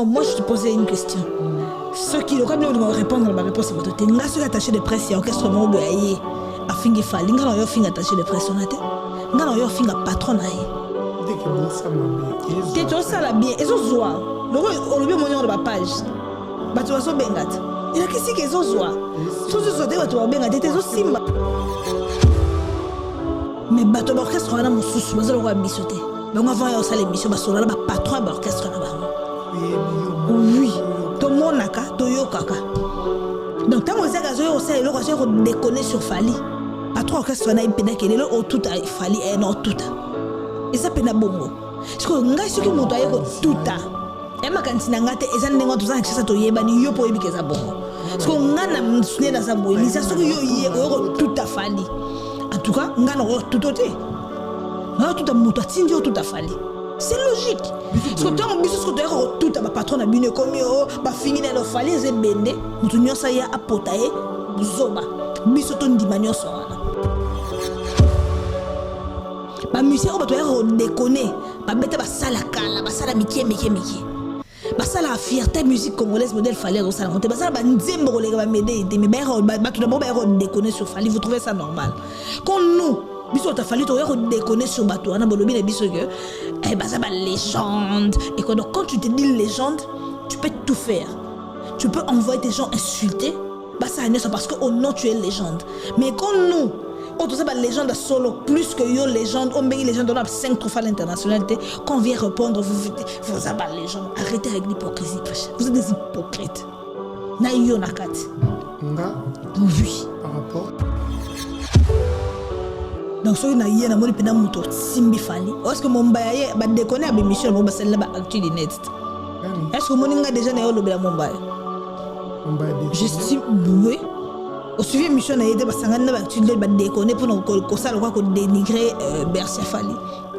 Moi, je te posais une question. Ceux qui n'ont pas répondre à ma réponse, c'est que tu es attaché de presse et orchestre de Mogoye. A fingi fali, ngana yo finga attaché de presse on a te. Ngana yo finga patron na ye. Dès que bon ça m'a bien. Tu ça la bien. Et so zoa. Le on le bien monyo de ma page. Ba tu so bengat. Il a qu'est-ce que so zoa. So zo de tu bengat te so simba. Mais bato l'orchestre na mususu bazalo kwa bisote. Ba on va yo sala émission ba sola ba patron ba orchestre na ba. Oui. To monaka, to yokaka. Donc tant que ça gazo yo sala le ko déconner sur Fali. Patron orchestre na impena kelelo o tout a Fali et non tout. Et ça pena bongo. Parce que ngai soki moto ayeko tout a. Et ma kantina ngate eza ndengo to za kisa to yeba ni yo po yebike za bongo. Parce que ngana msune na sa boy, ni sa soki yo yeko tout a Fali. En tout cas, ngana ro tout oté. Na tout a moto atindi yo tout a Fali. C'est logique. Parce que tant biso ce que to tout a ba patron na bine comme yo, ba fini na lo Fali ze bende, moto nyosa ya apotaye zoba. Biso to ndima nyoso wana. Ba musicien ba to déconner, ba beta ba sala kala, ba sala mikie. Ba sala fierté musique congolaise modèle Fali au sala monter, ba sala ba nzembo ko lega ba médé, mais ba tout d'abord ba déconner sur Fali, vous trouvez ça normal? Quand nous biso ta Fali to déconner sur bato na bolobi na biso que eh ba ça ba légende et que donc quand tu te dis légende, tu peux tout faire. Tu peux envoyer des gens insulter, bah ça n'est parce que au nom tu es légende. Mais quand nous on te sait pas légende solo plus que yo légende, on béni légende on a 5 trophées à l'international. Quand on vient répondre vous avez pas légende. Arrêtez avec l'hypocrisie. Vous êtes des hypocrites. Na yo nakati. Nga. Oui. Par rapport. Donc so na yé na moni pena muto simbi Fali. Est-ce que mon baye ba déconner à émission mo ba celle là ba actu di net. Est-ce que moni nga déjà na yo lobela mon baye? J'estime oui. Au suivi mission na yété basangana na ba actu ba déconner pour nous ko ça le quoi ko dénigrer Bercy Fali.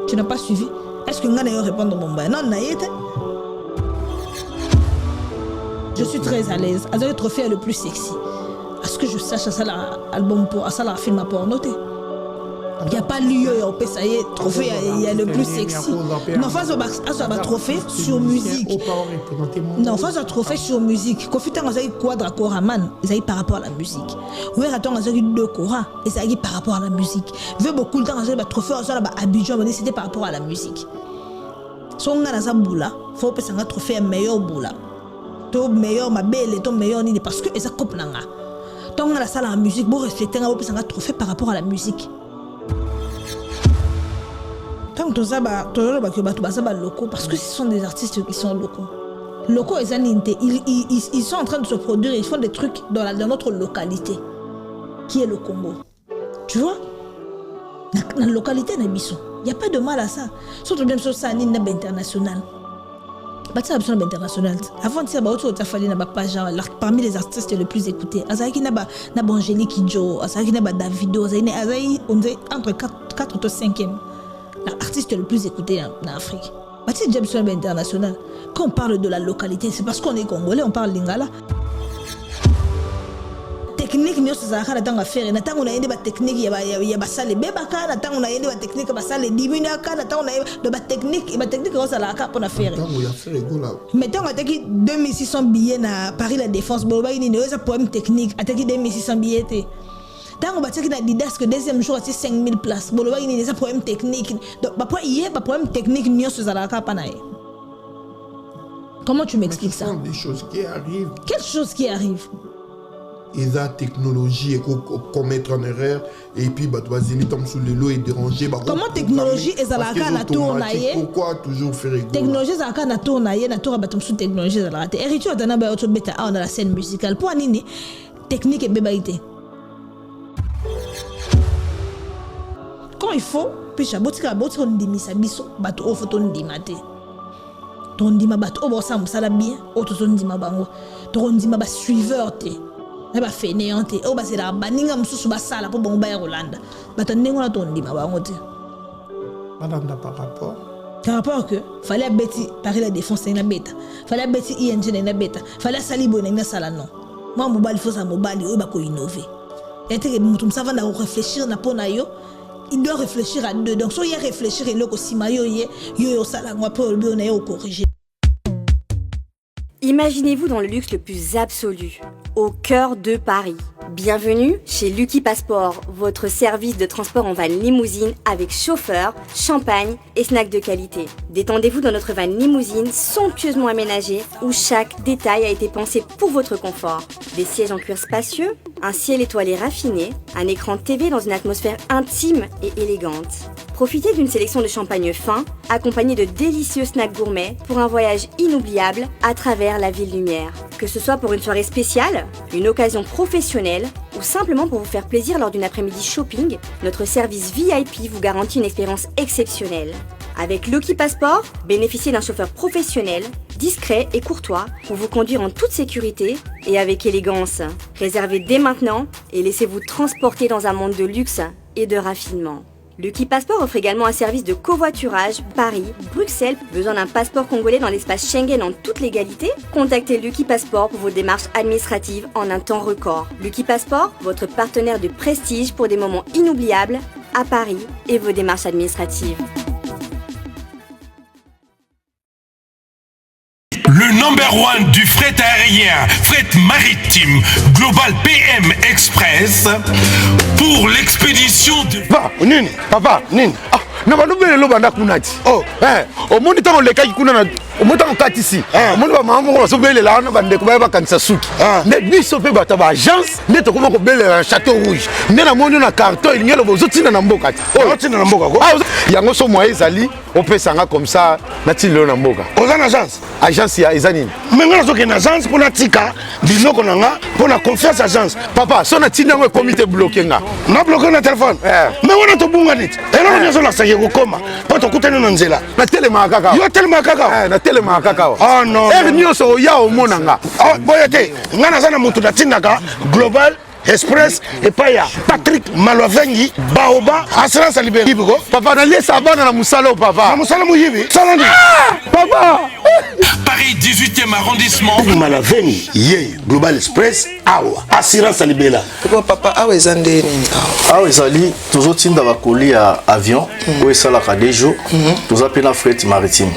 Tu n'as pas suivi? Est-ce que nga na yo répondre mon baye? Non na yété. Je suis très à l'aise. Avec le trophée le plus sexy. Est-ce que je sache à ça l'album pour à ça la film pour noter? Il n'y a pas lieu au ça y est trophée il y a le plus sexy. Non face au trophée sur musique. Non face au trophée sur musique. Kofi tanga ça quadra koraman, ça y par rapport à la musique. Oui attends ça y deux kora et ça y par rapport à la musique. Veut beaucoup de temps ça y trophée ça là Abidjan mais c'était par rapport à la musique. Songa na za boula, faut que ça un trophée meilleur boula. To meilleur ma belle et ton meilleur ni parce que ça coupe nanga. Tonga la salle en musique pour refléter un peu ça un trophée par rapport à la musique. Tant que ça locaux parce que ce sont des artistes qui sont locaux. Locaux ils sont en train de se produire, ils font des trucs dans notre localité qui est le Congo. Tu vois? Dans la localité il n'y a pas de mal à ça. Surtout même sur ça international. International. Avant de dire que tu as page parmi les artistes les plus écoutés. Azaki na Angélique Kidjo, Azaki na Davido, on dit entre 4 et 5e. L'artiste le plus écouté en Afrique. Baptiste James international. Quand on parle de la localité, c'est parce qu'on est congolais, on parle lingala. Technique nous ça a dans affaire. Natang on a des techniques il y a basale bebaka, natang on a des techniques basale diminaka, natang on a de technique, et technique ça la cap on a faire. Mettons attaquer 2600 billets na Paris la Défense, boloba ini ne ça problème technique, attaquer 2600 billets. Tant on va dire qu'il Didas que deuxième jour c'est 5000 places. Boloba il y a des problèmes techniques. Donc après il y a des problèmes techniques ni sur la capanaï. Comment tu m'expliques ça? Des choses qui arrivent. Quelles choses qui arrivent? Ils ont technologie et commettre en erreur et puis bah toi ils tombent sous le lot et déranger. Comment technologie est la na tournaye? Pourquoi toujours faire rigolo? Technologie est na tournaye na tour batom sous technologie est la. Héritier dana ba auto beta on a la scène musicale. Pour nini technique et bébaïté. Quand il faut, puis chabotika botika ndimisa biso bato o photo ndimate. Ton ndima bato o bossa musala bien, o to ndima bango. To ndima ba suiveur te. Na ba fainéant te. O ba c'est la baninga mususu ba sala po bango ba ya Rolanda. Bato ndengo na ton ndima bango te. Madame par rapport. Par rapport que fallait beti Paris la Défense na beta. Fallait beti ING na beta. Fallait salibo na sala non. Moi mobile faut ça mobile o ba ko innover. Et te mutum ça va na réfléchir na pona yo. Il doit réfléchir à deux. Donc, si il réfléchir, il y a aussi maillot, il y a aussi la corriger. Imaginez-vous dans le luxe le plus absolu, au cœur de Paris. Bienvenue chez Lucky Passport, votre service de transport en van limousine avec chauffeur, champagne et snacks de qualité. Détendez-vous dans notre van limousine somptueusement aménagée où chaque détail a été pensé pour votre confort. Des sièges en cuir spacieux, un ciel étoilé raffiné, un écran TV dans une atmosphère intime et élégante. Profitez d'une sélection de champagne fin, accompagné de délicieux snacks gourmets pour un voyage inoubliable à travers la ville lumière. Que ce soit pour une soirée spéciale, une occasion professionnelle ou simplement pour vous faire plaisir lors d'une après-midi shopping, notre service VIP vous garantit une expérience exceptionnelle. Avec Lucky Passport, bénéficiez d'un chauffeur professionnel, discret et courtois pour vous conduire en toute sécurité et avec élégance. Réservez dès maintenant et laissez-vous transporter dans un monde de luxe et de raffinement. Lucky Passport offre également un service de covoiturage Paris, Bruxelles. Besoin d'un passeport congolais dans l'espace Schengen en toute légalité? Contactez Lucky Passport pour vos démarches administratives en un temps record. Lucky Passport, votre partenaire de prestige pour des moments inoubliables à Paris et vos démarches administratives. Le number one du fret aérien, fret maritime, Global PM Express, pour l'expédition de... Papa, Nini. Na banobele lo banda kunati. Oh, omoni tango lekaki kuna na omotango katisi. Omoni ba mama ko sobele la na bande ko ba kanisa suki. Ne biso pe bata ba agence ne to ko bele na Château Rouge. Ne na moni na carton il ngelo bozotina na mboka. Oh, tina na mboka ko. Yango so moye ezali opesanga comme ça na tilo na mboka. Ozana agence. Agence ya ezanini. Menga zo ke na agence pour na tika biloko nanga pour na confiance agence. Papa, so na tina ngo comité bloqué nga. Na bloqué na téléphone. Mais wona to bunga dit. Ela nyoso la koma poto kutana na nzela na telema kaka yo telema kaka na telema kaka oh non nyoso ya omonanga oh boyete ngana sana mutu na tindaka Global Express et paya Patrick Malovengi Baoba assurance libérée biko papa na lesa bana na musalo papa na musalo muyibi salandi papa Paris 18e arrondissement Malovengi ye Global Express awa assurance libérée pourquoi papa awa ezandeni awa ezali toujours tinda bakoli ya avion oyo esalaka des jours toza pe na fret maritime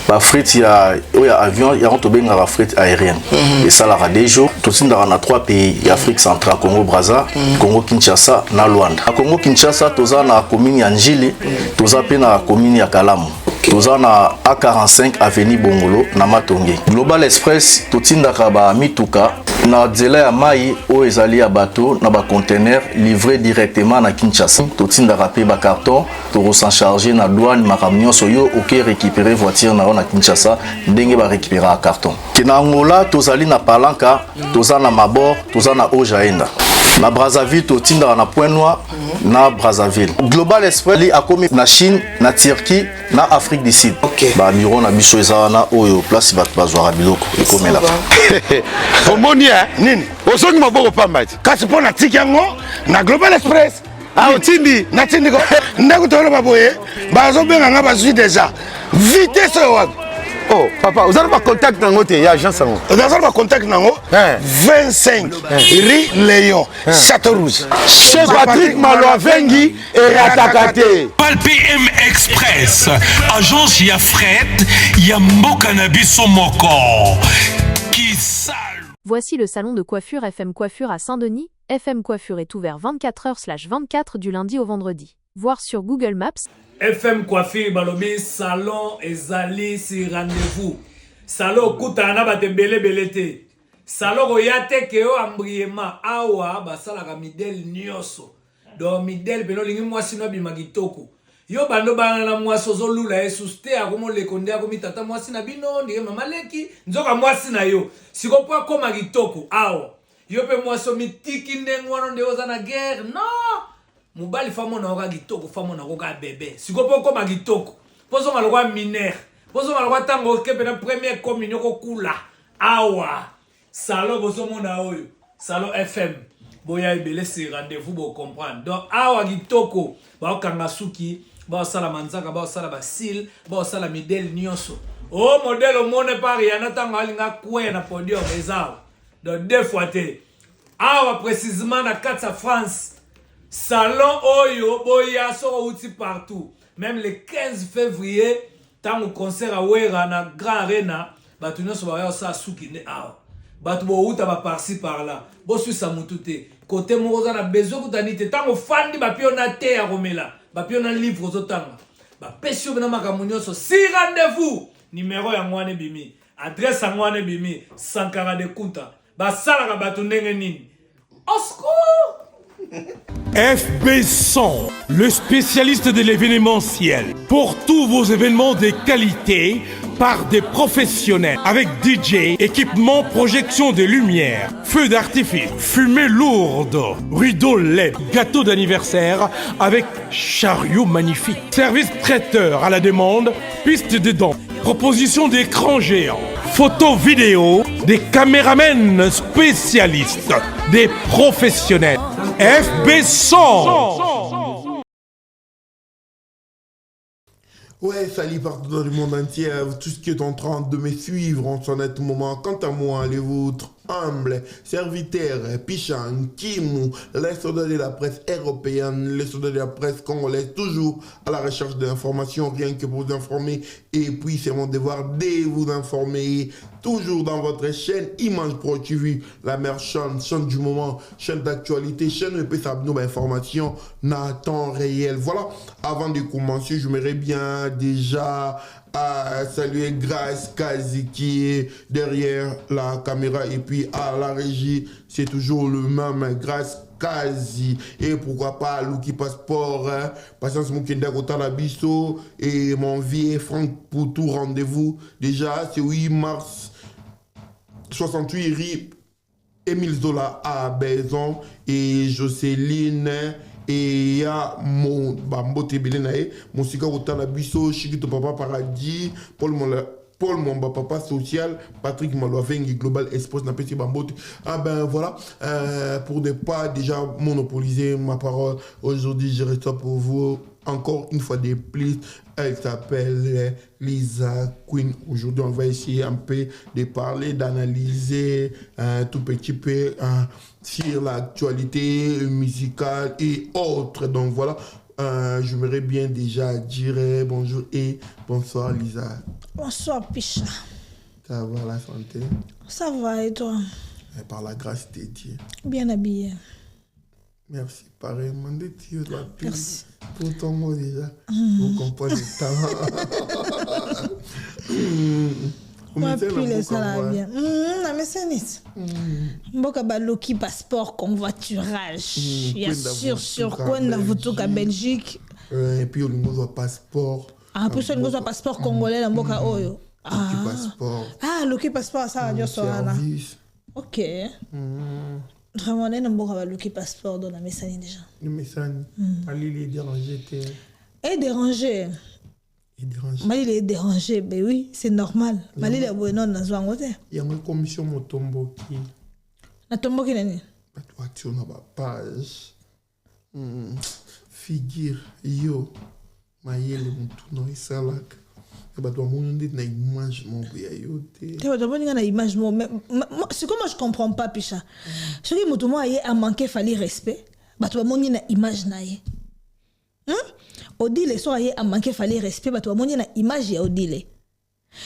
ba fret ya avion yango tobengaka fret aérienne esalaka des jours totindaka na 3 pays ya Afrique centrale Congo Brazza, Congo Kinshasa na Luanda. A Congo Kinshasa toza na commune ya Njili, toza pe na commune ya Kalamu. Toza na A45 avenue Bongolo na Matonge. Global Express totindaka ba mituka na nzela ya mai oyo ezali ya bateau na ba conteneur livré directement na Kinshasa. Totindaka pe ba carton to s'en charger na douane makambo nyonso yo oke récupérer voiture na Kinshasa ndenge ba récupérer carton. Kina Angola tozali na Palanka, toza na Mabor, toza na Ojaenda. Na Brazzaville totindaka na Point Noir na Brazzaville. Global Express li akomi na Chine, na Turquie, na Afrique du Sud. Ba bureau na biso eza na oyo place bato bazwaka biloko ekomela. Omoni nini? Osongi maboko pambati. Kasi pona tiki yango na Global Express. Ah otindi na tindi ko ndako tolo baboye bazo benga nga bazwi déjà. Vitesse wapi? Oh papa, vous avez pas contact dans votre agence en haut. Vous avez pas contact dans haut 25 Rue Léon, Château Rouge. Chez Patrick Malovengi et Ratakate. Global PM Express, agence ya fret, ya mboka na biso moko. Qui sale. Voici le salon de coiffure FM Coiffure à Saint-Denis. FM Coiffure est ouvert 24h/24 du lundi au vendredi. Voir sur Google Maps. FM Coiffure balobi salon ezali si rendez-vous. Salon kutana batembele belete. Salon oyate ke o ambriema awa basala midel nyoso. Do midel beno lingi mwasi no bimagitoko. Yo bando bana na mwasi ozolula esuste akomo lekonde akomi tata mwasi na bino ndike mama leki nzoka mwasi na yo. Sikopo akoma gitoko awa. Yo pe mwasi mitiki ndengwano ndeoza na guerre. Non! Mubali famo na oka gitoko famo na oka bébé sikopo koma gitoko pozo malwa mineur pozo malwa tango kepe na première communion ko kula awa salon bozo mona oyo salon FM boya ebele si rendez-vous bo comprendre donc awa gitoko ba okanga suki ba sala manzaka ba sala basil ba sala modèle nyonso o modèle o mone par yana tango alinga kwe na podium ezao donc deux fois te awa précisément na 4 France. Salon Oyo, Boya, sera outil partout. Même le 15 février, tant au concert à Ouera, na Grand Arena, bato nyonso baya osala suki nde awa bato bouta baparci par là boswisa mutu te kote moko oza na besoin kutani te ntango ofandi bapio na te ya komela bapio na livre ozotanga bapesi yo bena makambo nyonso si rendez-vous numéro yango wana ebimi adresse yango wana ebimi sankara de kunta basalaka bato ndenge nini osco FB100, le spécialiste de l'événementiel. Pour tous vos événements de qualité, par des professionnels, avec DJ, équipement, projection de lumière, feux d'artifice, fumée lourde, rideau LED, gâteau d'anniversaire avec chariot magnifique, service traiteur à la demande, piste de dents, proposition d'écran géant, photo vidéo, des caméramens spécialistes, des professionnels. FB100. Ouais, salut partout dans le monde entier, tout ce qui est en train de me suivre en ce net moment. Quant à moi, les vôtres humbles serviteurs, Pichang, Kimou, les soldats de la presse européenne, les soldats de la presse congolaise, toujours à la recherche d'informations, rien que pour vous informer. Et puis, c'est mon devoir de vous informer, toujours dans votre chaîne Image Pro TV, la meilleure chaîne du moment, chaîne d'actualité, chaîne où peut s'abonner d'informations en temps réel. Voilà, avant de commencer, j'aimerais bien déjà saluer Grace Kazi qui est derrière la caméra et puis à la régie, c'est toujours le même Grace Kazi et pourquoi pas Luki Passport, hein? Patience Moukenda Kotalabiso et mon vieux Franck pour tout rendez-vous. Déjà, c'est 8 mars 68 rue Émile Zola à Baison et Jocelyne. Et il y a mon Bambo Tebelenae, mon Sika Otalabiso, Chikito Papa Paradis, Paul Momba Papa Social, Patrick Malouavengi, Global Express, Napeti Bambote. Ah ben voilà, pour ne pas déjà monopoliser ma parole, aujourd'hui je reste pour vous encore une fois de plus. Elle s'appelle Lisa Queen. Aujourd'hui on va essayer un peu de parler, d'analyser un tout petit peu sur l'actualité musicale et autres. Donc voilà, j'aimerais bien déjà dire bonjour et bonsoir Lisa. Bonsoir Picha. Ça va la santé? Ça va et toi? Par la grâce de Dieu. Bien habillé. Merci, pareillement de Dieu. Merci. Pour ton mot déjà. Vous comprenez ça. Puis ça va bien. Mais c'est nice. Mboka baloki passeport convoiturage. Il y a sur quoi dans votre Belgique. Et puis au niveau du passeport. Ah, puis au niveau du passeport congolais dans Mboka Oyo. Ah, loki passeport ça va service. Ok. Vraiment, on a un passeport dans la message déjà. Le message, il est dérangé. Et dérangé. Il est dérangé, ben oui, c'est normal. Il est bon, dans un côté. Il y a une commission Motombo qui. La tombo qui n'est pas. Tu as une page. Figure, yo. Maïe, le mouton, il s'est là. C'est comme moi je comprends pas Picha. Ce qui a manqué fallait respect. Tu as une image naïe. Odile so a manqué fallait respect. Tu as une image ya Odile.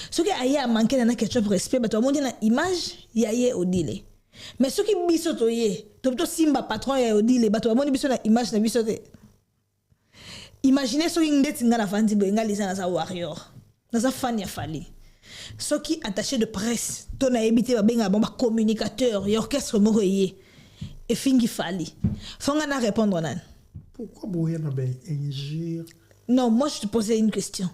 Ce qui a manqué na ketchup respect. Tu as une image ya Odile. Mais ce qui biso to ye, to simba patron ya Odile. Tu as une biso na image na biso te. Imaginez ce qui ndeti ngala fandi benga lisa na sa warrior. Dans un fan, il fallait. Ceux qui attaché de presse, ton a évité un communicateur, et orchestre mourier, et fingi fallait. Faut qu'on a répondre nan. Pourquoi Boyan a bien injure? Non, moi je te posais une question.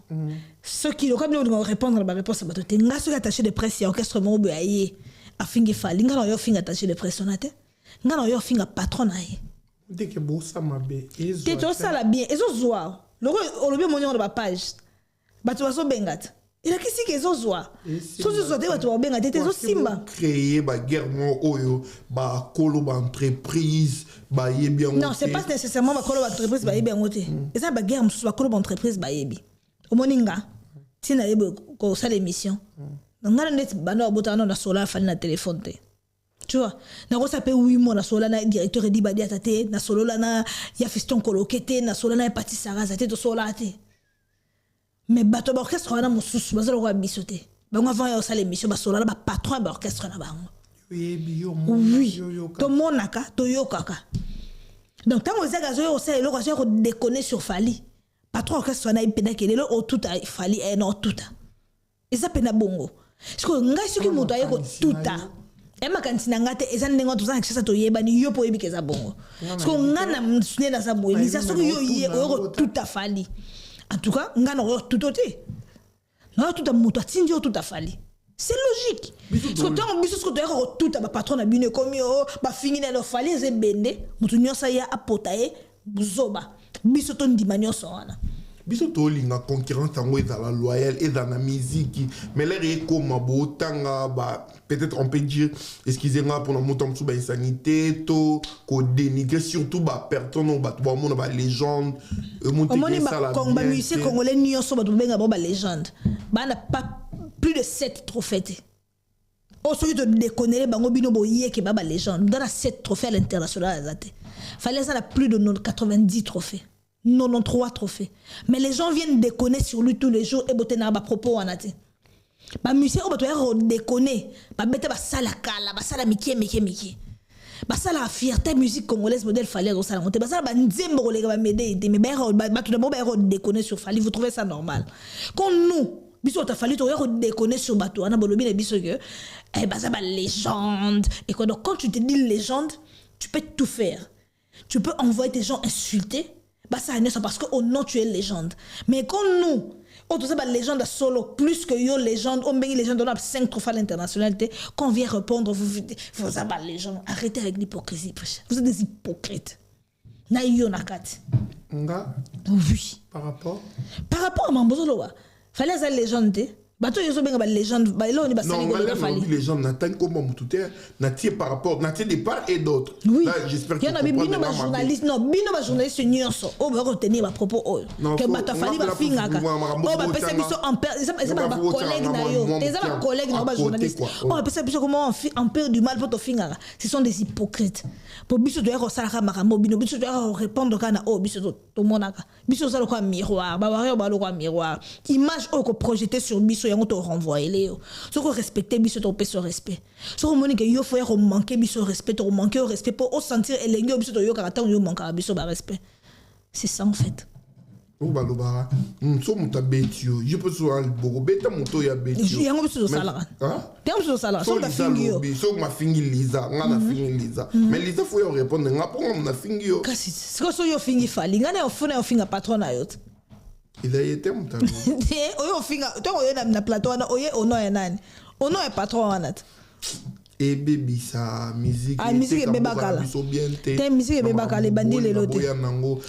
Ceux qui le comme répondre à ma réponse à ma tête, n'a ceux qui attaché de presse, et orchestre mourier, a fingi fallait. N'a pas fingi attaché de presse on a été. N'a pas fingi patron naïe. Dès que bon ça m'a bien. T'es tout ça la bien. Et zo zoa. Le bien mon de ma page. Tu vas bengat. Il a qu'ici qu'ils ont joie. Tout ce soit tu vas bengat. Tu es simba. Créer ba guerre mo oyo ba kolo ba entreprise ba yebi. Non, c'est pas nécessairement ba kolo ba entreprise ba yebi ngote. Et ça ba guerre mo ba kolo ba entreprise ba yebi. Au moninga. Si na yebi ko ça l'émission. Donc ngala net bano botano na sola fa na téléphone te. Tu vois, na ko sape 8 mois na sola na directeur di ba dia tate na solo la na ya fiston kolokete na sola na parti saraza te to sola te. Mais bato ba orchestre wana mosusu bazalo ko bisote bango avant ya osala émission basola ba patron ba orchestre na bango oui to monaka to yokaka donc tant que ça zo osala eloko zo déconner sur Fally patron orchestre na ipenda kelelo o tout a Fally et non tout et ça pena bongo parce que ngai soki moto ayeko tout e makanisi na ngate eza ndengo tozana kisa to yeba ni yo po yebike za bongo parce que ngana msune na za boye lisa soki yo ye o tout a Fally en tout cas ngana o tout oté non tout a moto atindi o tout a Fally c'est logique parce que tant biso ce que to tout a ba patron na bino komi o ba fingi na lo Fally ze bende mutu nyosa ya apotaye buzoba biso to ndima nyoso wana biso to linga concurrence tango ezala loyal ezala na musique mais l'air est comme botanga ba peut-être on peut dire excusez-moi pour notre montant sous ba insanité to ko dénigrer surtout ba personne ba to ba ba légende monter ça la ba musicien congolais nyonso ba to benga ba légende ba na pas plus de 7 trophées o so to déconner bango bino boye ke ba légende dans 7 trophées à l'international azate fallait ça la plus de 90 trophées 93 trophées. Mais les gens viennent déconner sur lui tous les jours et boté na ba propos anate. Ba musicien o bato déconner, ba bete ba sala kala, ba sala miki. Ba sala fierté musique congolaise modèle Fally au salon. Ba sala ba nzembo lega ba médé mais ba tout d'abord ba déconner sur Fally, vous trouvez ça normal? Quand nous biso ta Fally to déconner sur bato ana bolobi na biso que ba ça ba légende et donc quand tu te dis légende, tu peux tout faire. Tu peux envoyer tes gens insulter. Bah ça n'est pas parce que au nom tu es légende. Mais quand nous, on tout ça bah légende solo plus que yo légende, on ben légende on a 5 trophées à l'international, quand on vient répondre vous ça bah légende. Arrêtez avec l'hypocrisie. Vous êtes des hypocrites. Na yo nakati. Nga. Oui. Par rapport à Mambozolo, fallait ça légende. Bato yoso benga ba légende ba elo ni ba sali ko Fally. Non, les gens n'attendent comment mututé natie par rapport natie de part et d'autre. Oui. Là, j'espère que tu comprends. Bino ba journaliste non, bino ba journaliste nyonso. O ba retenir ba propos o. Que bato Fally ba fingaka. O ba pesa biso en père, ça ba collègue na yo. Tes ba collègue na ba journaliste. O ba pesa biso comment en père du mal pour to fingaka. Ce sont des hypocrites. Pour biso to yako sala ka makambo bino biso to yako répondre kana o biso to monaka. Biso sala ko miroir, ba wa ba lo ko miroir. Image o ko projeter sur biso yango to renvoyer les so ko respecter biso to peso respect so ko moni ke yo faut y manquer biso respect to manquer au respect pour sentir elengi biso to yo caractère yo manquer biso ba respect c'est ça en fait o ba lo bara so muta betio je peux so al bogo beta moto ya betio yango biso to sala hein yango biso to sala so ta fingi yo so ma fingi Lisa ngana fingi Lisa mais Lisa faut y répondre ngapo na fingi yo kasi so yo fingi Fally ngana yo funa yo finga patron na yo. Il a été mon tabou. Oyo finga, toi oyo na plateau na oyo ono ya nani? Ono ya patron wanat. Et baby ça musique. Ah musique beba kala. T'es musique beba kala bandi le loté.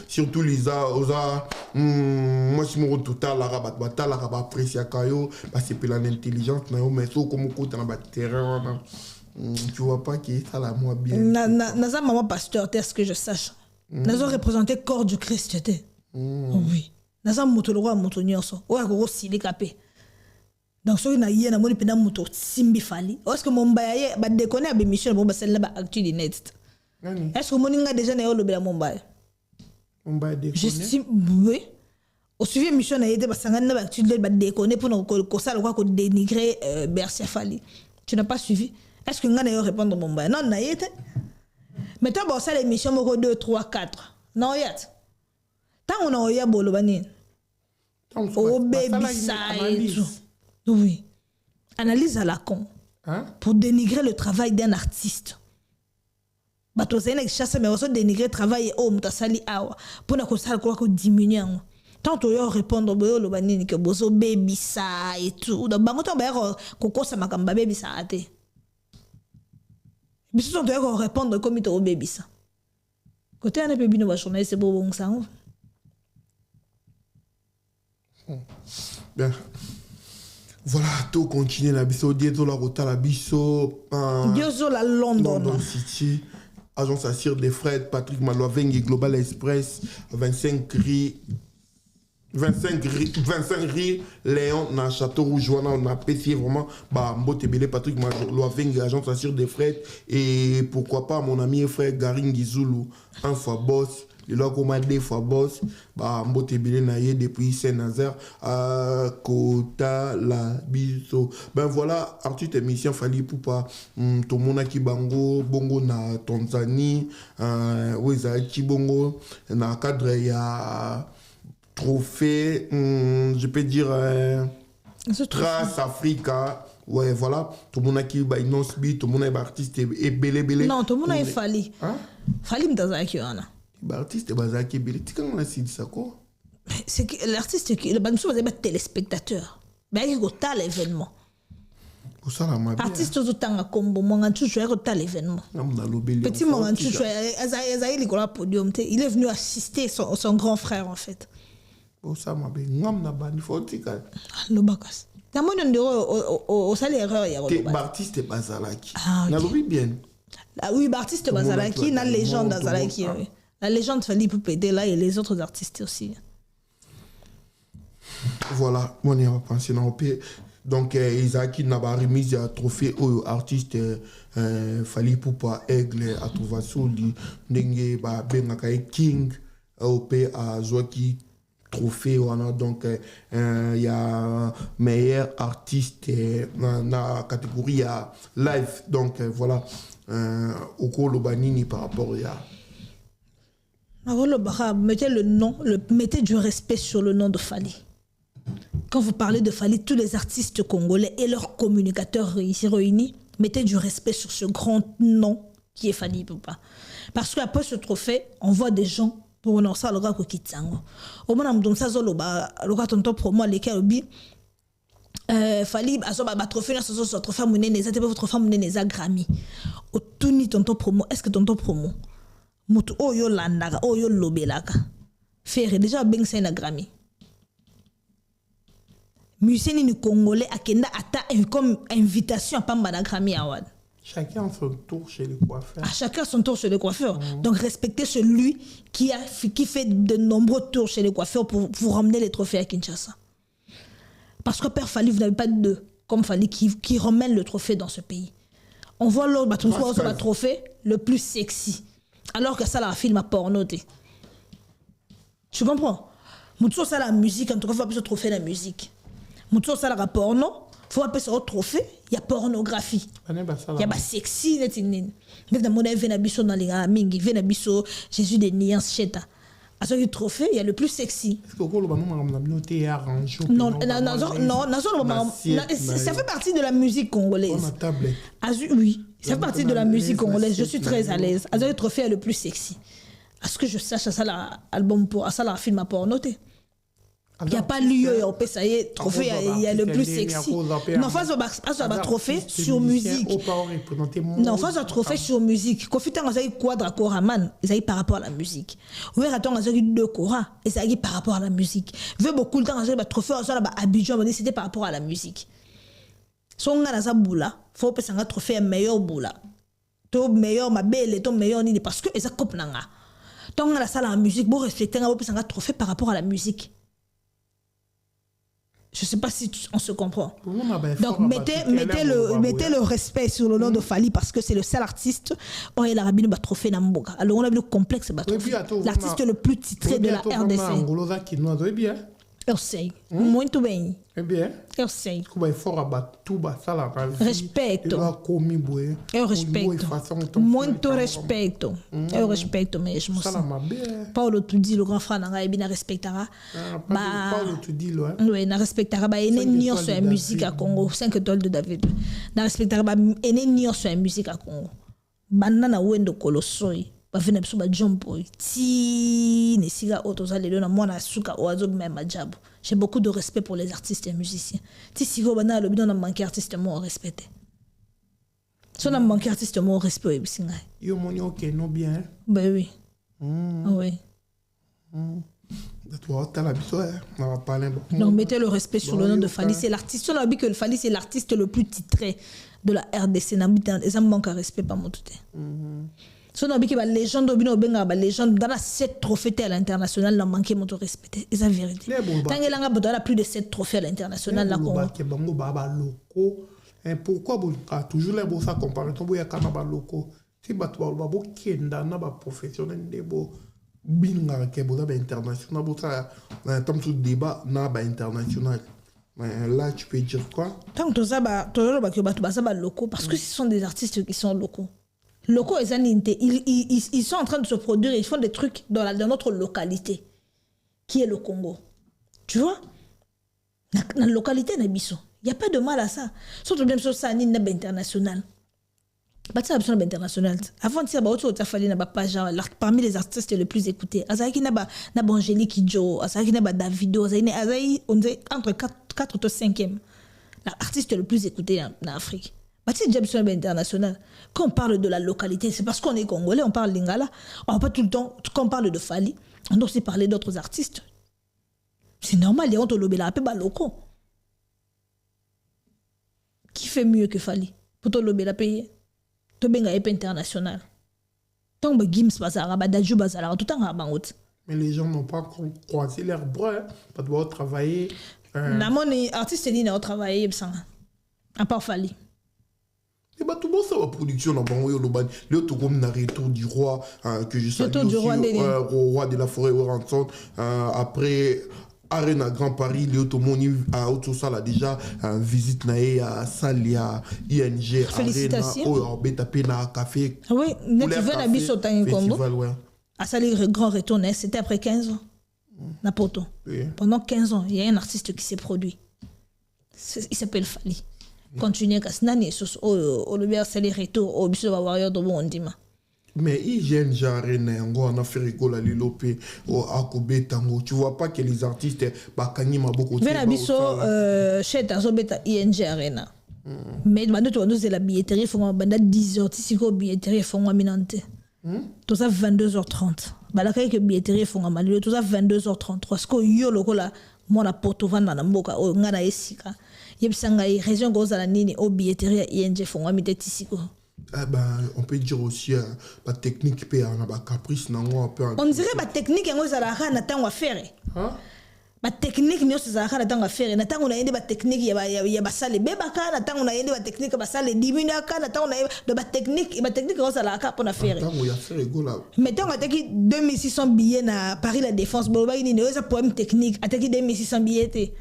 Surtout Lisa, oza moi si mon total la rabat bata la rabat apprécier kayo parce que c'est l'intelligence na yo mais so comme ko na ba terrain tu vois pas qui ça la moi bien. Na za maman pasteur est-ce que je sache. Nazo représenter corps du Christ té. Oui. Naza moto lo moto nyonso o ya ko silika pe donc so na yena moni pena moto simbi Fally est-ce que Mombaya ye ba déconner ba mission ba celle ba actually net est-ce que moni nga déjà na yo lobela Mombaya déconner j'estime oui au suivi mission na yete ba sangana ba actually ba déconner pour ko ça ko dénigrer Bercy Fally tu n'as pas suivi est-ce que nga na yo répondre Mombaya non na yete mais toi ba ça l'émission moko 2 3 4 non yet tant on a eu bolo banine oh baby side oui analyse à la con pour dénigrer le travail d'un artiste bato c'est une chasse mais aussi dénigrer le travail oh mutasali awa pour na ko ça ko diminuer tant on a répondre bolo banine que bozo baby side et tout donc bango to ba ko ko sa makamba baby side biso to ko répondre comme to baby ça côté un peu bino ba journaliste c'est bon ça. Bien. Voilà, tout continue la biso, Diezo la Rota la biso. Diezo la London City. Agence Assire des Fred, Patrick Maloavengi, Global Express, 25 rue Léon, na Château Rouge, on a apprécié vraiment. Bah, Mbotebele, Patrick Maloavengi, Agence Assire des Fred. Et pourquoi pas mon ami et frère Garing Gizulu, un fois boss. lelo koma des fois boss ba mbote ebele na ye depuis Saint-Nazaire à Kota la biso. Ben voilà, artiste émission Fally Ipupa tomonaki bango bongo na Tanzanie wezaki bongo na cadre ya trophée je peux dire Trace Africa. Ouais, voilà. Tout le monde a qui ba innonce bi, tout le monde est artiste et belé. Non, tout le monde est Fally. Fally m'tazaki ana. Ba artiste bazaki belé. Tu quand on a dit ça quoi? C'est que l'artiste qui le banso va être téléspectateur. Ben il go ta l'événement. Pour ça la ma. Artiste zo tanga kombo monga tucho ya ta l'événement. Petit monga tucho Azaï Nicolas podium, il est venu assister son grand frère en fait. Pour ça ma be ngam na bani fotika. Le bakas. T'as moins de au salaire erreur. T'es artiste bazalaki. Na lobi bien. Ah oui, artiste bazalaki, la légende bazalaki. La légende Fally Ipupa là et les autres artistes aussi. Voilà, on y va penser dans le donc Isaac n'a pas remis un trophée au artiste Fally Ipupa Aigle à Touvasoli Ndenge ba benga King au pays à Zoaki trophée wana donc il y a meilleur artiste dans la catégorie à live donc voilà au Kolo Banini par rapport à mettez le nom, mettez du respect sur le nom de Fally. Quand vous parlez de Fally, tous les artistes congolais et leurs communicateurs ici réunis, mettez du respect sur ce grand nom qui est Fally Ipupa. Parce qu'après ce trophée, on voit des gens pour nous ça le gars qui tsango. Au moins on ça zolo ba le gars tonton promo les kaobi Fally azoba ba trophée na so trophée munene za te votre trophée munene za Grammy. Au tuni tonton promo, est-ce que tonton promo mutu oyo landaka oyo lobelaka faire déjà beng c'est na Grammy. Musicien ni congolais akenda ata comme invitation à pamba na Grammy Award. Chacun son tour chez le coiffeur. À chacun son tour chez le coiffeur. Donc respectez celui qui fait de nombreux tours chez les coiffeurs pour vous ramener les trophées à Kinshasa. Parce que Père Fally, vous n'avez pas deux comme Fally qui ramène le trophée dans ce pays. On voit l'autre trophée le plus sexy. Alors que ça, la film à porno. Tu comprends? Moutso, ça la musique, en tout cas, il faut appeler ce trophée la musique. Moutso, ça la porno. Faut appeler ça trophée, il y a pornographie. Il y a sexy netinin. Vena mona vena biso na linga mingi, vena biso Jésus des nuances cheta. À ce trophée, il y a le plus sexy. Est-ce que le non, ça fait partie de la musique congolaise. Oui, ça fait partie de la musique congolaise. Je suis très à l'aise. À ce trophée est le plus sexy. À ce que je sache, à ça l'album pour, à ça la film à pornoté. Il n'y a pas lieu, on peut ça y est, trophée, il y a le plus sexy. Non, face à trophée sur musique. Non, face à trophée sur musique. Confite en azaki quadra koraman, ils par rapport à la musique. Ou attends azaki deux kora, ils par rapport à la musique. Veut beaucoup de temps azaki trophée, on s'en Abidjan, c'était par rapport à la musique. Son gars dans boula, faut que ça un trophée meilleur boula. Ton meilleur ma belle, ton meilleur ni parce que ça coupe nanga. Ton gars la salle en musique, bon respecter un trophée par rapport à la musique. Je ne sais pas si on se comprend. Donc mettez le respect sur le nom de Fally parce que c'est le seul artiste où il a rabine ba trophée na mboka. Alors on a le complexe ba trophée. L'artiste le plus titré de la RDC. Eu sei. Muito bem. Eu sei. Respeito. Eu respeito. Muito respeito. Eu respeito mesmo. Paulo Tudi, le grand frère nanga ebina respectara. Paulo Tudi lo. Oui, na respectara ba ene nion sur la musique à Congo, 5 étoiles de David. Na respectara ba ene nion sur la musique à Congo. Banana wendo kolosoi. Bafina biso ba jumbo ti ne siga otoza lelo na mwana suka oazo même job. J'ai beaucoup de respect pour les artistes et musiciens. Ti sigo bana le bidon na manquer artiste mo respecté. So na manquer artiste mo respect bisinga. Yo moni OK no bien. Ben oui. Oui. Donc mettez le respect sur le nom de Fally, c'est l'artiste. On a dit que Fally c'est l'artiste le plus titré de la RDC. Et ça me manque à respect pas mon tout. Si on a dit que la légende dans la 7 trophées à l'international, on a manqué mon respect. C'est la vérité. Tant qu'il y a plus de 7 trophées à l'international, pourquoi toujours les beaux ça comparaison boya kana ba loko ti bato ba bo kenda na ba professionnel de bo binga ke boza ba international boza tam sous débat na ba international. Mais là tu peux dire quoi? Tant que ça ba locaux parce que ce sont des artistes qui sont locaux. Locaux ils sont en train de se produire, ils font des trucs dans notre localité qui est le Congo. Tu vois? La localité na biso. Il y a pas de mal à ça. Surtout même sur ça ni na international. Bah ça besoin international. Avant de ça bah autre fallait na ba page parmi les artistes les plus écoutés. Azaki na ba Angélique Kidjo, azaki na ba Davido, azaki on dit entre 4 ou 5e. L'artiste le plus écouté en Afrique. Bah c'est déjà besoin international. Quand on parle de la localité, c'est parce qu'on est congolais, on parle lingala. On va pas tout le temps quand on parle de Fali, on doit aussi parler d'autres artistes. C'est normal, les on te lobela peu ba locaux. Qui fait mieux que Fali pour te lobela payer? To benga ep international. Tant que Gims bazara, Badaju bazara, tout en rabangot. Mais les gens n'ont pas croisé leurs bras, pas de travailler. Namon artiste ni na travailler sans à part Fali. Et bah tout bon ça va production dans bon le ban le tout comme na retour du roi que je salue aussi au roi de la forêt Oranson après Arena Grand Paris, le Automoni a autour ça là déjà visite naé à Salia ING Arena au beta pena café. Oui, tu veux la biso tan Congo. À Salia Grand Retour, c'était après 15 ans. Napoto. Pendant 15 ans, il y a un artiste qui s'est produit. Il s'appelle Fali. Continuez à snani au le Salia Retour au biso warrior de Bondima. Mais IGN Arena on a fait rigoler les lopé au Akobe Tango. Tu vois pas que les artistes bakani ma beaucoup. Vers la biso chez Tazobeta ING Arena. Mais maintenant tu c'est la billetterie font banda 10h ici ko billetterie font minante. Tout ça 22h30. Balaka que billetterie font malio tout ça 22h30 parce que yo lokola moi la porto vanda na mboka o ngana esika. Yebisanga région gozala nini au billetterie ING font mitete ici ko. On peut dire aussi la technique peut avoir caprice on dirait la technique ngo za la na tango faire ba technique nyo za la tango faire na tango na yende ba technique ya ba sale beba ka na tango na yende ba technique ba sale 10 minutes ka na tango na de ba technique ngo za la ka pour na faire tango ya faire gola mais tango ataki 2600 billets na Paris la Défense bo ba ni ne za problème technique ataki 2600 billets té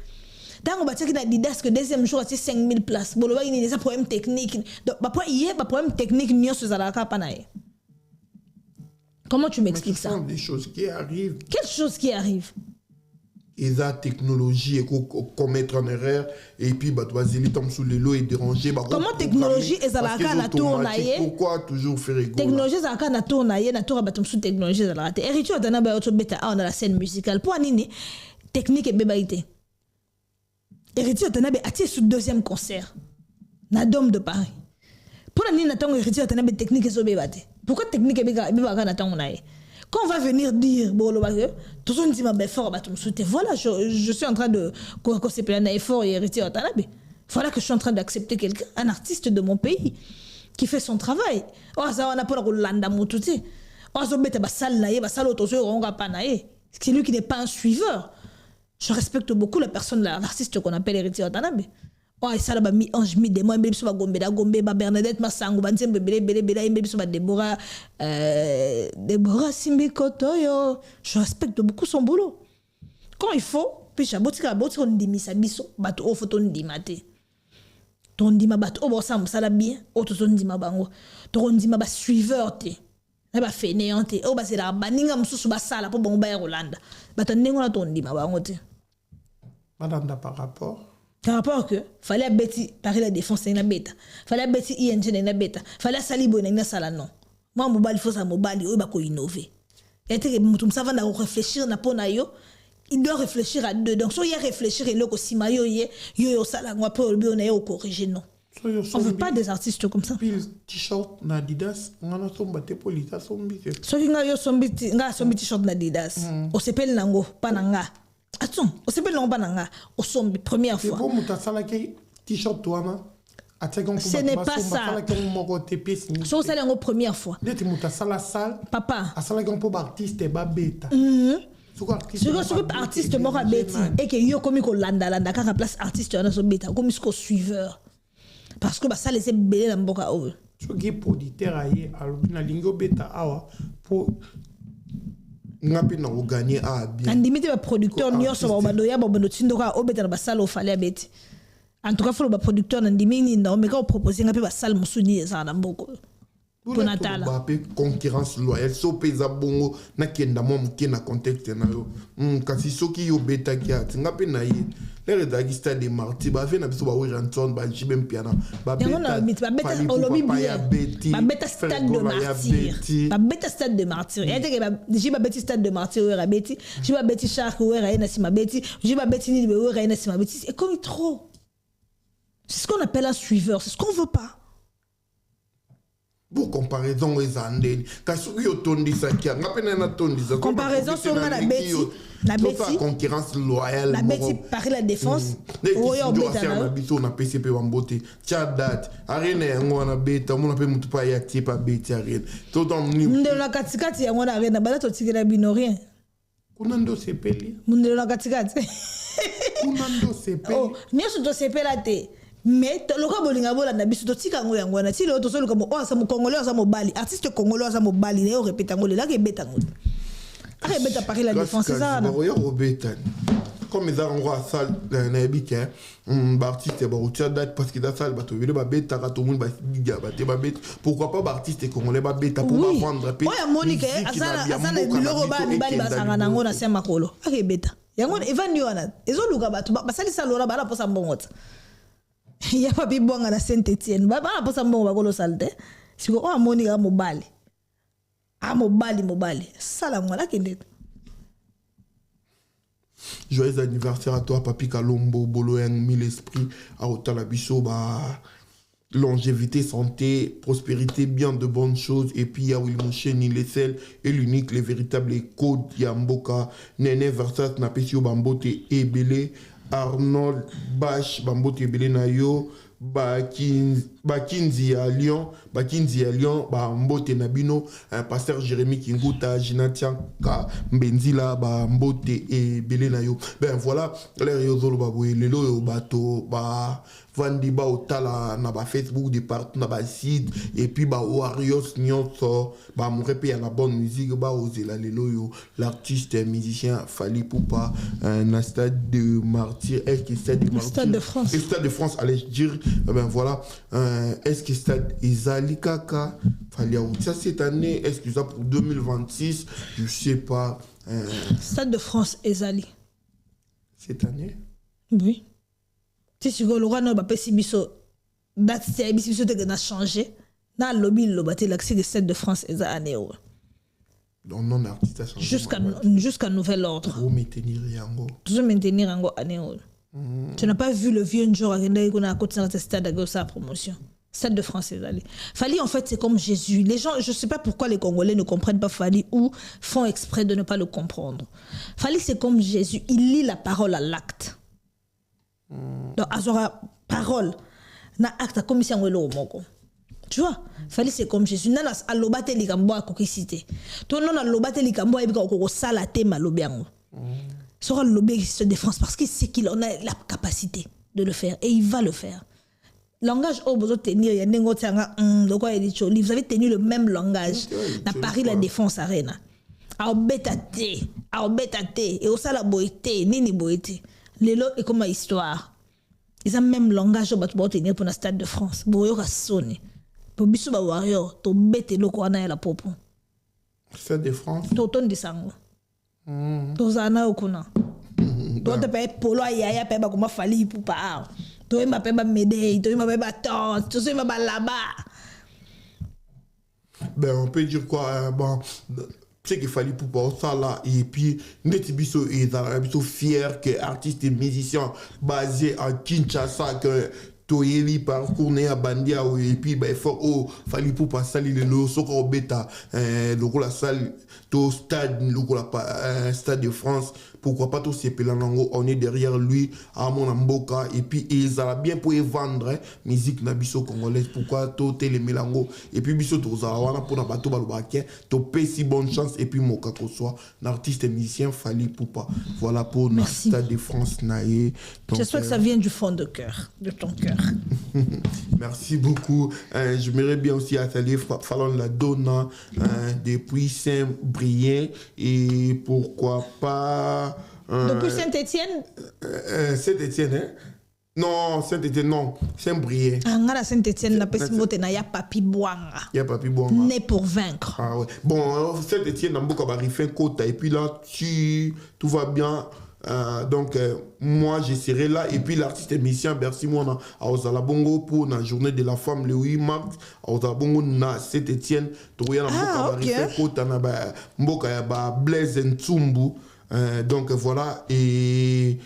tant on qui na Didas que deuxième jour c'est 5000 places bon là il y a des problèmes techniques donc bah problème technique ni sur la capa nae. Comment tu m'expliques ça? Ce sont des choses qui arrivent. Quelles choses qui arrivent? Et la technologie qu'on met en erreur et puis bah toi zéli tombe sous le lot et déranger bah comment technologie et ça la na tournaye pourquoi toujours faire rigoler technologie ça la na tournaye na tour batom sous technologie ça la héritier dana ba auto beta on a la scène musicale pour nini technique et bébaïté. Héritier Tanabe a tiré sur deuxième concert. Na Dôme de Paris. Pour la nina tango héritier Tanabe technique et sobébate. Pourquoi technique et bébaga na tango nae? Quand on va venir dire bon le bagage, tout le monde dit ma fort bah tu me soutiens. Voilà, je suis en train de quand c'est plein d'efforts et héritier Tanabe. Voilà que je suis en train d'accepter quelqu'un, un artiste de mon pays qui fait son travail. Oh ça on a pas le landa motuti. Oh ça bête ba sal nae, ba sal autoso ronga pa nae. C'est lui qui n'est pas un suiveur. Je respecte beaucoup la personne, l'artiste qu'on appelle Héritier Watanabe. Oh, et ça là, mi ange, mi démon, mi biso ba gombe, da gombe, ba Bernadette, ma sango, ba nzembe, bele, mi biso ba Déborah Simbi Kotoyo. Je respecte beaucoup son boulot. Quand il faut, puis j'abotika, on dit sa biso, ba to photo ndimate. Ton ndima ba to bo sam sala bien, o to son ndima bango. To ndima ba suiveur te. Na ba fainéant te. O ba c'est la baninga mususu ba sala po bongo ba Rolanda. Ba to ndingo na to ndima bango te. Madame par rapport que fallait bêti Paris la Défense na bêta fallait bêti ING na bêta fallait salibo na sala non moi mobile faut ça mobile o ba ko innover et que mutum ça va na réfléchir na pona yo il doit réfléchir à deux donc so y réfléchir et loko sima yo sala ngwa po le on est corriger non on veut pas des artistes comme ça t-shirt na Adidas ngana somba te polita sombi so nga yo sombi t-shirt na Adidas o s'appelle nango pananga. Attends, on s'appelle l'embananga au sombi première fois. T-shirt toi ce n'est pas ça. So ça la première fois. Papa. Artiste babeta. Artiste mora beti et que yo comme ko landa ka place artiste na so beta comme ko suiveur. Parce que ça laisser belé na mboka o. Tu es producteur aye na lingo beta awa pour ngapi na gagner a bien andimi te ba producteur nyonso ba bandoya ba bando tindoko obeta na basala ofale abeti en tout cas faut ba producteur andimi ni na omeka proposer ngapi ba salle musuni eza na mboko Ponatala. Ba pe concurrence loyale so peza bongo na kenda mo mke na contexte na yo kasi soki yo beta kia ngapi na ye les rédacteurs de Marty ba fait na biso ba Ranson ba jibem piano ba beta olobi ba beta stade de martyr ba beta stade de martyr et que ba jiba beti stade de martyr ou rabeti jiba beti shark ou ra na sima beti jiba beti ni ou ra na sima beti et comme trop c'est ce qu'on appelle un suiveur c'est ce qu'on veut pas. Pour comparaison aux andeni kasi yo tondisa kia ngapena na tondisa comparaison sur na beti concurrence loyale la beti Paris la défense oyo beta na biso na PCP wambote chadat arena yango na beta mona pe mutu pa ya tipa beti arena to don ni ndelo katikati yango na arena bala to tikela bino rien kuna ndo sepeli ndelo katikati kuna ndo sepeli oh nyeso to sepela te mais le cas bolinga bola na biso to tika ngo yango na ti le to so le comme oh ça mo congolais ça mo bali artiste congolais ça mo bali ne répète ngo le la ke beta ngo arrête beta Paris la défense c'est ça na yo robeta comme ils ont à salle na ebike artiste ba utia date parce que dans salle ba to vele ba beta ka to mun ba diga ba te ba beta pourquoi pas artiste congolais ba beta pour ba vendre pe oya Monique asana biloko ba bali ba sangana ngo na sema kolo arrête beta yango evani wana ezo luka ba sali salora ba la posa mbongota. Il y a pas de bon à la Saint-Étienne. Baba a pas ça bon bagolo salte. Si ko o moni ga mobali. A mobali. Sala ngala kende. Joyeux anniversaire à toi Papi Kalombo Boloeng mille esprits à Otalabiso ba longévité, santé, prospérité, bien de bonnes choses et puis ya Wilmouche ni les sel et l'unique les véritables codes Yamboka Nene Versat na pesio bambote et belé Arnold Bach bambote ebele na yo Bakinzi à Lyon bambote na bino pasteur Jérémy Kinguta Jinatianka Mbenzila bambote ebele na yo ben voilà les yozolo babwe lelo yo bato ba vandi ba otala na ba Facebook de partout na ba site et puis ba Warriors nyonso ba morepe ya la bonne musique ba ozela lelo yo l'artiste musicien Fally Poupa na stade de martyr est-ce que stade de martyr stade de France et stade de France allez dire ben voilà est-ce que stade Izali Kaka Fally ça cette année est-ce que ça pour 2026 je sais pas stade de France Izali cette année oui. Si tu veux, le roi n'a pas si biso date c'est biso te na changer na lobby le baté l'accès de stade de France et ça année donc non artiste a changé jusqu'à nouvel ordre pour maintenir yango toujours maintenir yango année tu n'as pas vu le vieux jour à qu'on a côté dans stade à sa promotion stade de France et allé Fally en fait c'est comme Jésus les gens je sais pas pourquoi les Congolais ne comprennent pas Fally ou font exprès de ne pas le comprendre Fally c'est comme Jésus il lit la parole à l'acte. Donc azora parole na acte comme si on le moko tu vois Fally c'est comme Jésus nana alobate likambo akokisite to non alobate likambo ebika ko sala te malobi yango sera lobby se défense parce qu'il sait qu'il en a la capacité de le faire et il va le faire langage au besoin tenir ya nengo tanga de quoi il dit choli vous avez tenu le même langage na Paris la défense arena a obetate et au sala boité nini boité lelo et comme histoire ils ont même langage au battre tenir pour le stade de France boyo ka sonné pour biso ba warrior to bete loko ana la popo stade de France to ton disango to zana okuna to te pe polo ya pe ba kuma Fally Poupa to ma pe ba médaille to ma pe ba temps to so ma ba là-bas ben on peut dire quoi bon c'est qu'il fallait pour ça là et puis net biso et biso fier que artiste et musicien basé à Kinshasa que toyeli parcours né à Bandia et puis ben faut oh fallait pour passer le lo soko beta le la salle to stade le stade de France pourquoi pas tout ces pelanango on est derrière lui à mon mboka et puis ils a bien pour vendre musique na biso congolaise pourquoi tout les melango et puis biso to za wana pour na bato balobake to paye si bonne chance et puis moka ko soit l'artiste et musicien Fally Poupa voilà pour le stade de France naé j'espère que ça vient du fond de cœur de ton cœur Merci beaucoup. J'aimerais bien aussi saluer Fallon La Donna depuis Saint-Brieuc et pourquoi pas... Depuis Saint-Étienne Saint-Étienne, hein? Non, Saint-Étienne, non. Saint-Brieuc. Ah, Saint-Étienne, il y a Papi Boanga. Il y a Papi Boanga. Né pour vaincre. Ah ouais. Bon, Saint-Étienne, dans beaucoup de côte. Et puis là, tout va bien. Donc, moi, je serai là. Et puis, l'artiste émission, merci, moi, à Ozalabongo pour la journée de la femme, le 8 mars. À Ozalabongo, na Saint-Étienne. Ah, ok. Blaise Ntsumbu. Donc voilà, et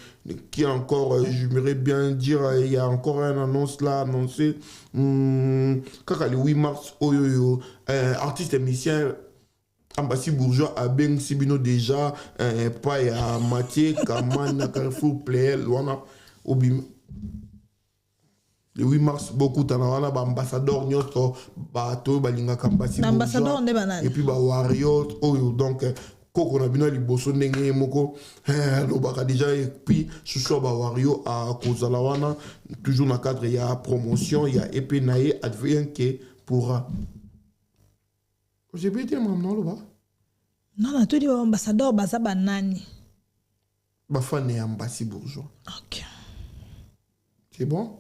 qui encore, j'aimerais bien dire, il y a encore une annonce là, annoncé, quand le 8 mars, artiste émission, Ambassi Bourgeois, à Ben Sibino déjà, pas à Mathieu, Kaman, Carrefour, Player, Luana, Obim. Le 8 mars, beaucoup d'ambassadeurs, ambassadeur, Nyoto, Bato, Balinga, Kambassi Bourgeois, et puis Warriors, donc, Koko na bino liboso ndenge moko lobaka déjà et puis chouchou ba wario à kozala wana toujours na cadre ya promotion ya épée naé advient que pourra. J'ai bien dit maman loba. Non non, tu dis ambassadeur baza banani. Ba fan et Ambassi Bourgeois. OK. C'est bon?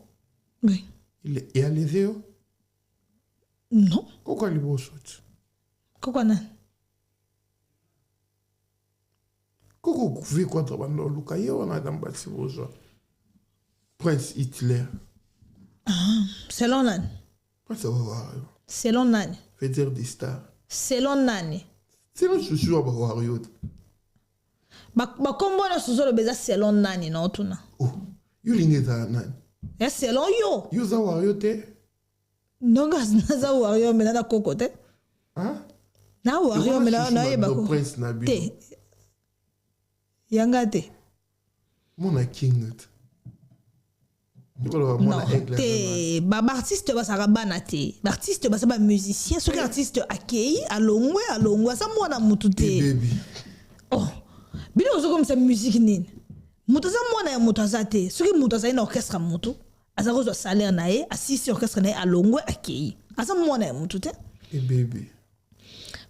Oui. Il y a les yeux? Non. Koko liboso. Koko nan. Koko kufi contre bando lukaye on a d'Ambassi Bourgeois. Prince Hitler. Ah, selon nani? Ça va voir. Selon nani? Faiteur des stars. Selon nani? Selon chouchou ba wario. Ba kombo na suzo le beza selon nani na otuna. Oh, yo lingeza nani? Ya selon yo. Yo za wario te? Nonga za wario mena na koko te? Hein? Na wario mena na yeba ko. Prince Nabi. Te. Yanga te. Mona king. Non, te ba artiste ba sarabana te. Ba artiste ba saba musicien, ce artiste accueilli à longwe ça mona mutu te. Oh. Bino zo comme ça musique nini. Mutu za mona ya mutu za te. Ce qui mutu za na orchestre mutu. Asa ko zo salaire na e, assisté orchestre na e à longwe accueilli. Asa mona ya mutu te. Et bébé.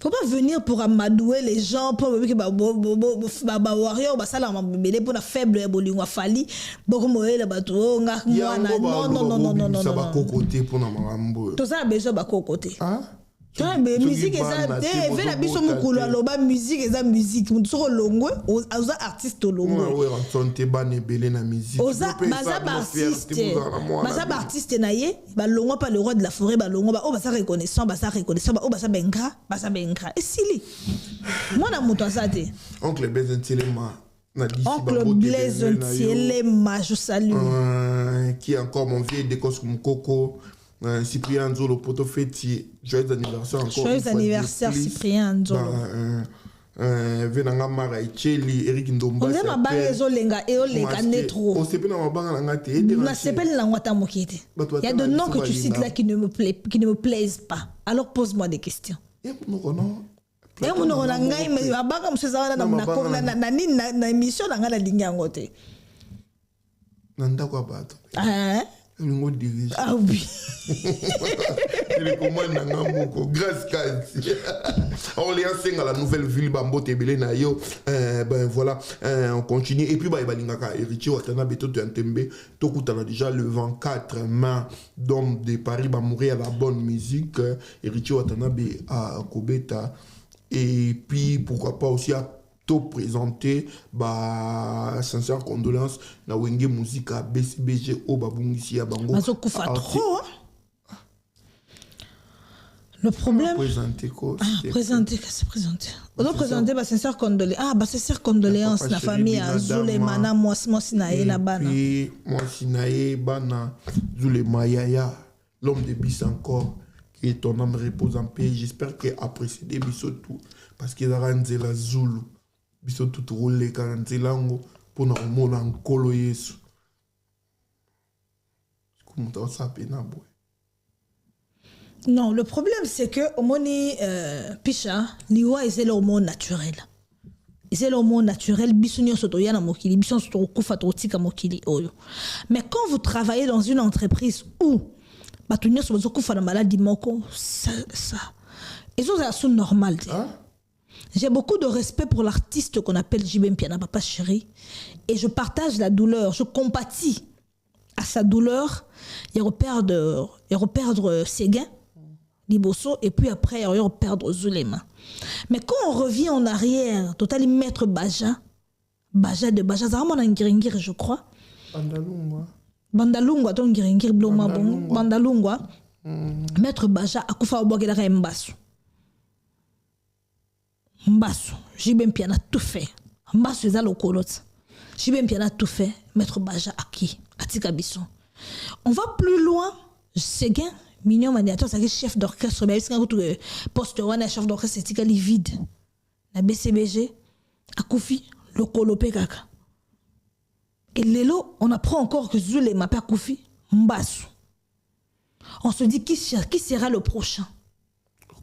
Faut pas venir pour amadouer les gens pour que ba warrior ba sala mabele pour la faible bolingo fali boko moyela bato nga mwana non ça va cocoter pour na mambo to ça besoin ba cocoter hein toi mais musique eza te ve la biso mukulu aloba musique eza musique mutu soko longwe oza artiste longwe ouais on sonte bane belé na musique oza baza ba artiste na ye ba longwa pas le roi de la forêt ba longwa ba o ba sa reconnaissant ba bengra et sili mwana mutu azate oncle Blaise Ntielema oncle Blaise Ntielema je salue qui est encore mon vieux décos Mukoko. Cyprien Nzolo poto feti joyeux anniversaire encore joyeux anniversaire Cyprien Nzolo venanga mara icheli Eric Ndomba on ma banga ezolenga e olenga netro on sepena mabanga na ngate na sepela na ngata mokete il y a de noms que tu cites là qui ne me plaisent pas alors pose-moi des questions non ya muno na ngai me abanga mseza na émission na ngala linyango te nanda kwa bato ah oui. Il commande Nangamoko, grâce Kasi. Orléans Senga, la nouvelle ville, Bambo Tebele Nayo. Ben voilà, on continue. Et puis, bah, Balingaka, Héritier Watana Beto de Antembe, Tokutana déjà le 24 mai, d'homme de Paris, va mourir à la bonne musique. Héritier Watana à Kobeta. Et puis, pourquoi pas aussi à présenté bah sincère condoléances na wenge musique à BCBG au babungisi ya bango mazokufa trop hein? Le problème présenter quoi présenter qu'est-ce présenter on doit présenter bah sincère condoléances bah sincère condoléances na famille à Zulemana moi sinae na bana puis moi sinae bana Zulema Yaya l'homme de bis encore que ton âme repose en paix j'espère que après c'est des biso tout parce qu'il a rendu la Zulu biso tout roulé quand nzelango pour na mona nkolo Yesu comment ça pena boy. Non, le problème c'est que au moni picha liwa est l'hormone naturel. c'est le monde naturel, bisonyo sotoya na mokili, bison soto kufa totika mokili oyo. Mais quand vous travaillez dans une entreprise où batunyo soto kufa na maladie moko, ça et ça c'est normal. J'ai beaucoup de respect pour l'artiste qu'on appelle JB Mpiana Papa Chéri et je partage la douleur, je compatis à sa douleur. Il reperdre ses gains, Liboso, et puis après il reperdre Zulema. Mais quand on revient en arrière, total maître Baja de Baja, ça remonte à Ngiringiri, je crois. Bandalungwa, ton Ngiringiri, Bloma Bon, Bandalungwa, maître Baja, Akufa Obogela Mbasu. Mbasu, JB Mpiana tout fait. Mbasu est à l'okolot. JB Mpiana tout fait. Maître Baja Aki, Atika Bisson. On va plus loin. Séguin, mignon maniateur, c'est chef d'orchestre. Mais est-ce que poste one chef d'orchestre c'est vide. La BCBG, Akoufi, le kolopé kaka. Et Lélo, on apprend encore que Zule m'a pas Koufi, Mbasu. On se dit qui sera le prochain.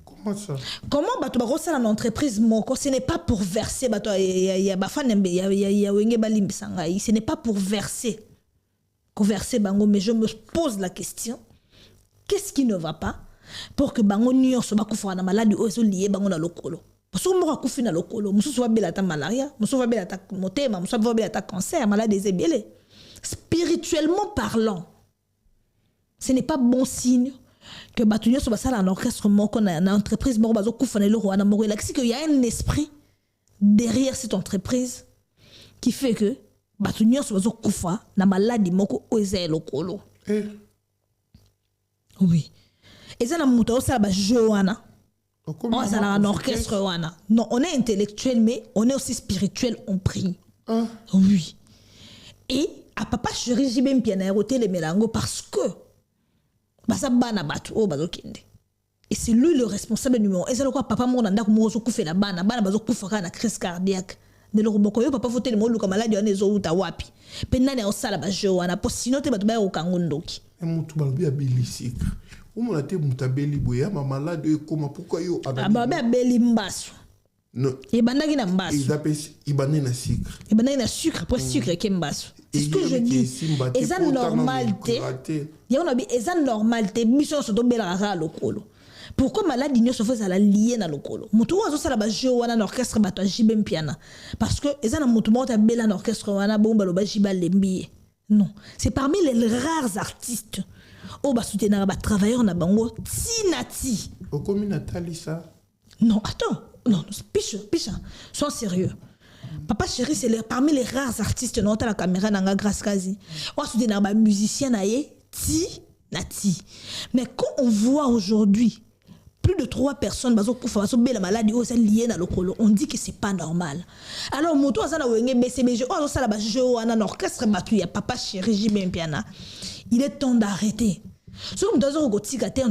Comment ça? Comment bato barosa dans l'entreprise moko, ce n'est pas pour verser bato ya bafane ya wenge balimbisanga, ce n'est pas pour verser. Converser bango, mais je me pose la question, qu'est-ce qui ne va pas pour que bango nyonso bakufa na maladie ozo lié bango na lokolo? Parce que moi kufi na lokolo, mususu wa bela ta malaria, mususu wa bela ta motema, mususu wa bela ta cancer, maladie zebele. Spirituellement parlant, ce n'est pas bon signe que batunyo so basala en orchestre moko na entreprise moko bazo kufa na loro wana moko là qu'il y a un esprit derrière cette entreprise qui fait que batunyo so bazo kufa na maladie moko oza lokolo. Oui. Et ça na muto osala ba jeu wana. On est en orchestre wana. Non, on est intellectuel mais on est aussi spirituel, on prie. Oui. Et à Papa Chéri JB Mpiana roté les mélango parce que et c'est lui le responsable numéro 1. Et c'est pourquoi papa mon anda ko zo kufa la bana bazo kufa na crise cardiaque. Ne le roboko yo papa voter le molu comme maladie on ezo uta wapi. Penna ne osala ba jeu wana po sino te bato ba ko kangondoki. Et mutu balbi abilisika. Umona te mutabeli boya ma malade koma pourquoi yo ana. Ba beli mbasu. Non. Et bandaki na mbasu. Ils appellent ibané na sucre. Ibané na sucre pour sucre ke mbasu. C'est ce que je dis. Et ça normalité. Il y a une normalité. Mission se tombe la lokolo. Pourquoi maladie ne se fait à la liée na lokolo? Mutu wazo sala ba jeu wana orchestre bato JB Mpiana. Parce que ezana mutu mota bela na orchestre wana bomba lo ba jiba lembié. Non, c'est parmi les rares artistes au ba soutenir ba travailleurs na bango tinati. Au comme Nathalie ça. Non, attends. Non, piche. Sois sérieux. Papa Chéri, c'est parmi les rares artistes dans la caméra nanga grâce quasi. On se dit na ba musicien na ye ti nati. Mais quand on voit aujourd'hui plus de 3 personnes bazo kufa bazo bela maladie o c'est lié na lokolo, on dit que c'est pas normal. Alors moto azana wenge BCBG o zo sala ba jeu wana na orchestre batu ya Papa Chéri JB Mpiana. Il est temps d'arrêter. Si vous avez en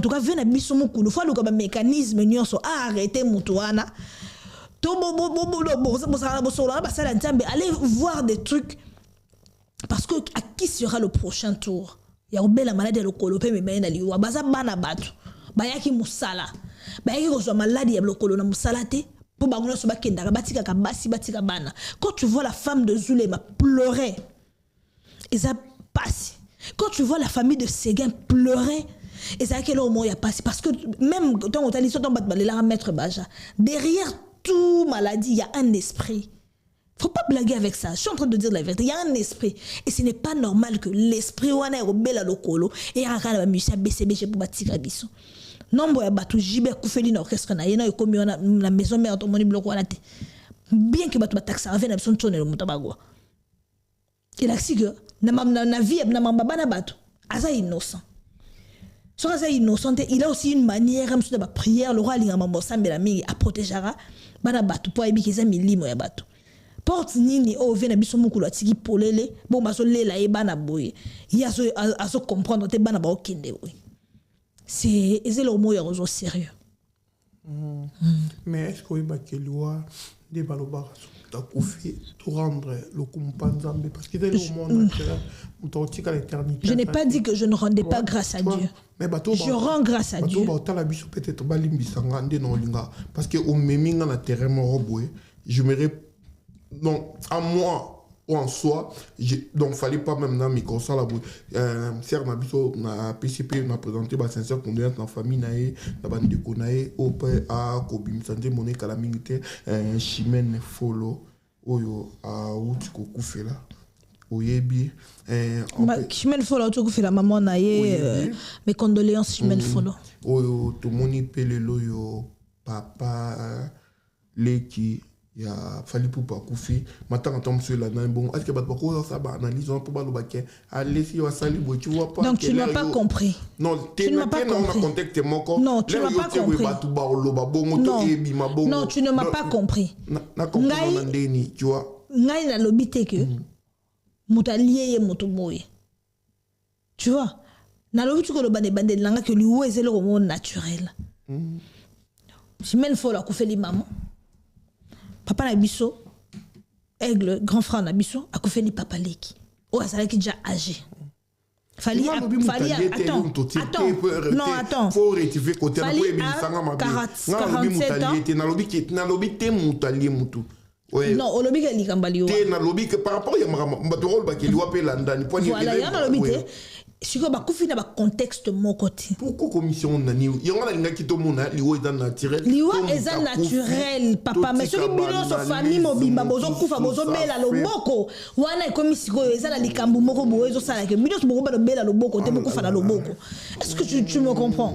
tout cas, venez à Bissomo, il faut que le mécanisme soit arrêté. Allez voir des trucs. Parce que à qui sera le prochain tour? Il y a une maladie de colopé, mais il y a une maladie. Bayaki musala. Bayaki ko maladie ya lokolo na musalate. Pour bagona so bakenda batika ka basi batika bana. Quand tu vois la femme de Zulema pleurer, et ça passe. Quand tu vois la famille de Séguin pleurer, et c'est à quel moment il y a passé. Parce que même quand on t'a dit que maître Baja, derrière toute maladie, il y a un esprit. Faut pas blaguer avec ça. Je suis en train de dire la vérité. Il y a un esprit. Et ce n'est pas normal que l'esprit wana rebelle à l'okolo et à la musicien BCBG pour bâtir la bisson. Non, boya batu jibe koufeli na orchestre na yena comme la maison mère ton moni bloc wana te. Bien que batu bataxa avec na bisson tonne le mutabagwa. Il a si que na vie na mamba na batu aza innocent. So aza innocent, il a aussi une manière de la prière le roi linga mambo sambela mingi a protégera bana batu po ebi keza milimo ya batu. Porte nini o vena biso mukulu atiki polele bon baso lela e bana boye. Il a so comprendre te bana ba okende oui. C'est le mot est sérieux. Mais est-ce qu'il y a des lois de Balobar pour rendre le companzambe parce que le monde je n'ai pas dit que je ne rendais pas grâce à Dieu. Je rends grâce à Dieu. Parce que au meminga na terrain roboué, j'aimerais Donc, à moi, ou en soi, donc, fallait pas même dans mes conseils là. Serre Nabiso, na PCP, m'a présenté ma sincère condoléance dans la famille, na bande de Konae, au père, à Kobim, santé, monnaie, calamité, Chimène, Follow, Oyo, à Outiko, Koufela. Oyebi. Chimène Follow, tu fais la maman, naïe, mes condoléances, Chimène Follow. Oyo, tout le monde pelelo, yo, papa, Leki. Il y a fallu pour pas couper maintenant quand on se là bon est-ce que bah pourquoi ça va analyse on peut pas le baquer allez si on sali tu vois pas donc tu n'as pas compris non tu n'as pas compris non tu n'as pas compris non tu ne m'as pas compris ngai tu vois ngai na lobité que mutalié ye motomoye tu vois na lobité que le bande langa que lui est le monde naturel si même faut la couper les mamans. Papa Nabiso, Aigle, grand frère Nabiso, a fait les papa Leki. Oh, ça qui déjà âgé. Fallait attends. Faut rectifier côté na 47 ans. Non, au lobby qui Kambali. Na lobby que par rapport à Mbatorol Bakeli Wapela Ndani. Voilà, il y a un lobby. Si on a un contexte mon côté. Pourquoi commission nani? Il y a un qui tomona liwa est naturel. Liwa est naturel, papa. Mais ce qui bilan sur famille mobimba bozo kufa bozo bela loboko. Wana commission ezala likambu moko bozo sala que bilan sur bozo bela loboko te beaucoup fala loboko. Est-ce que tu me comprends?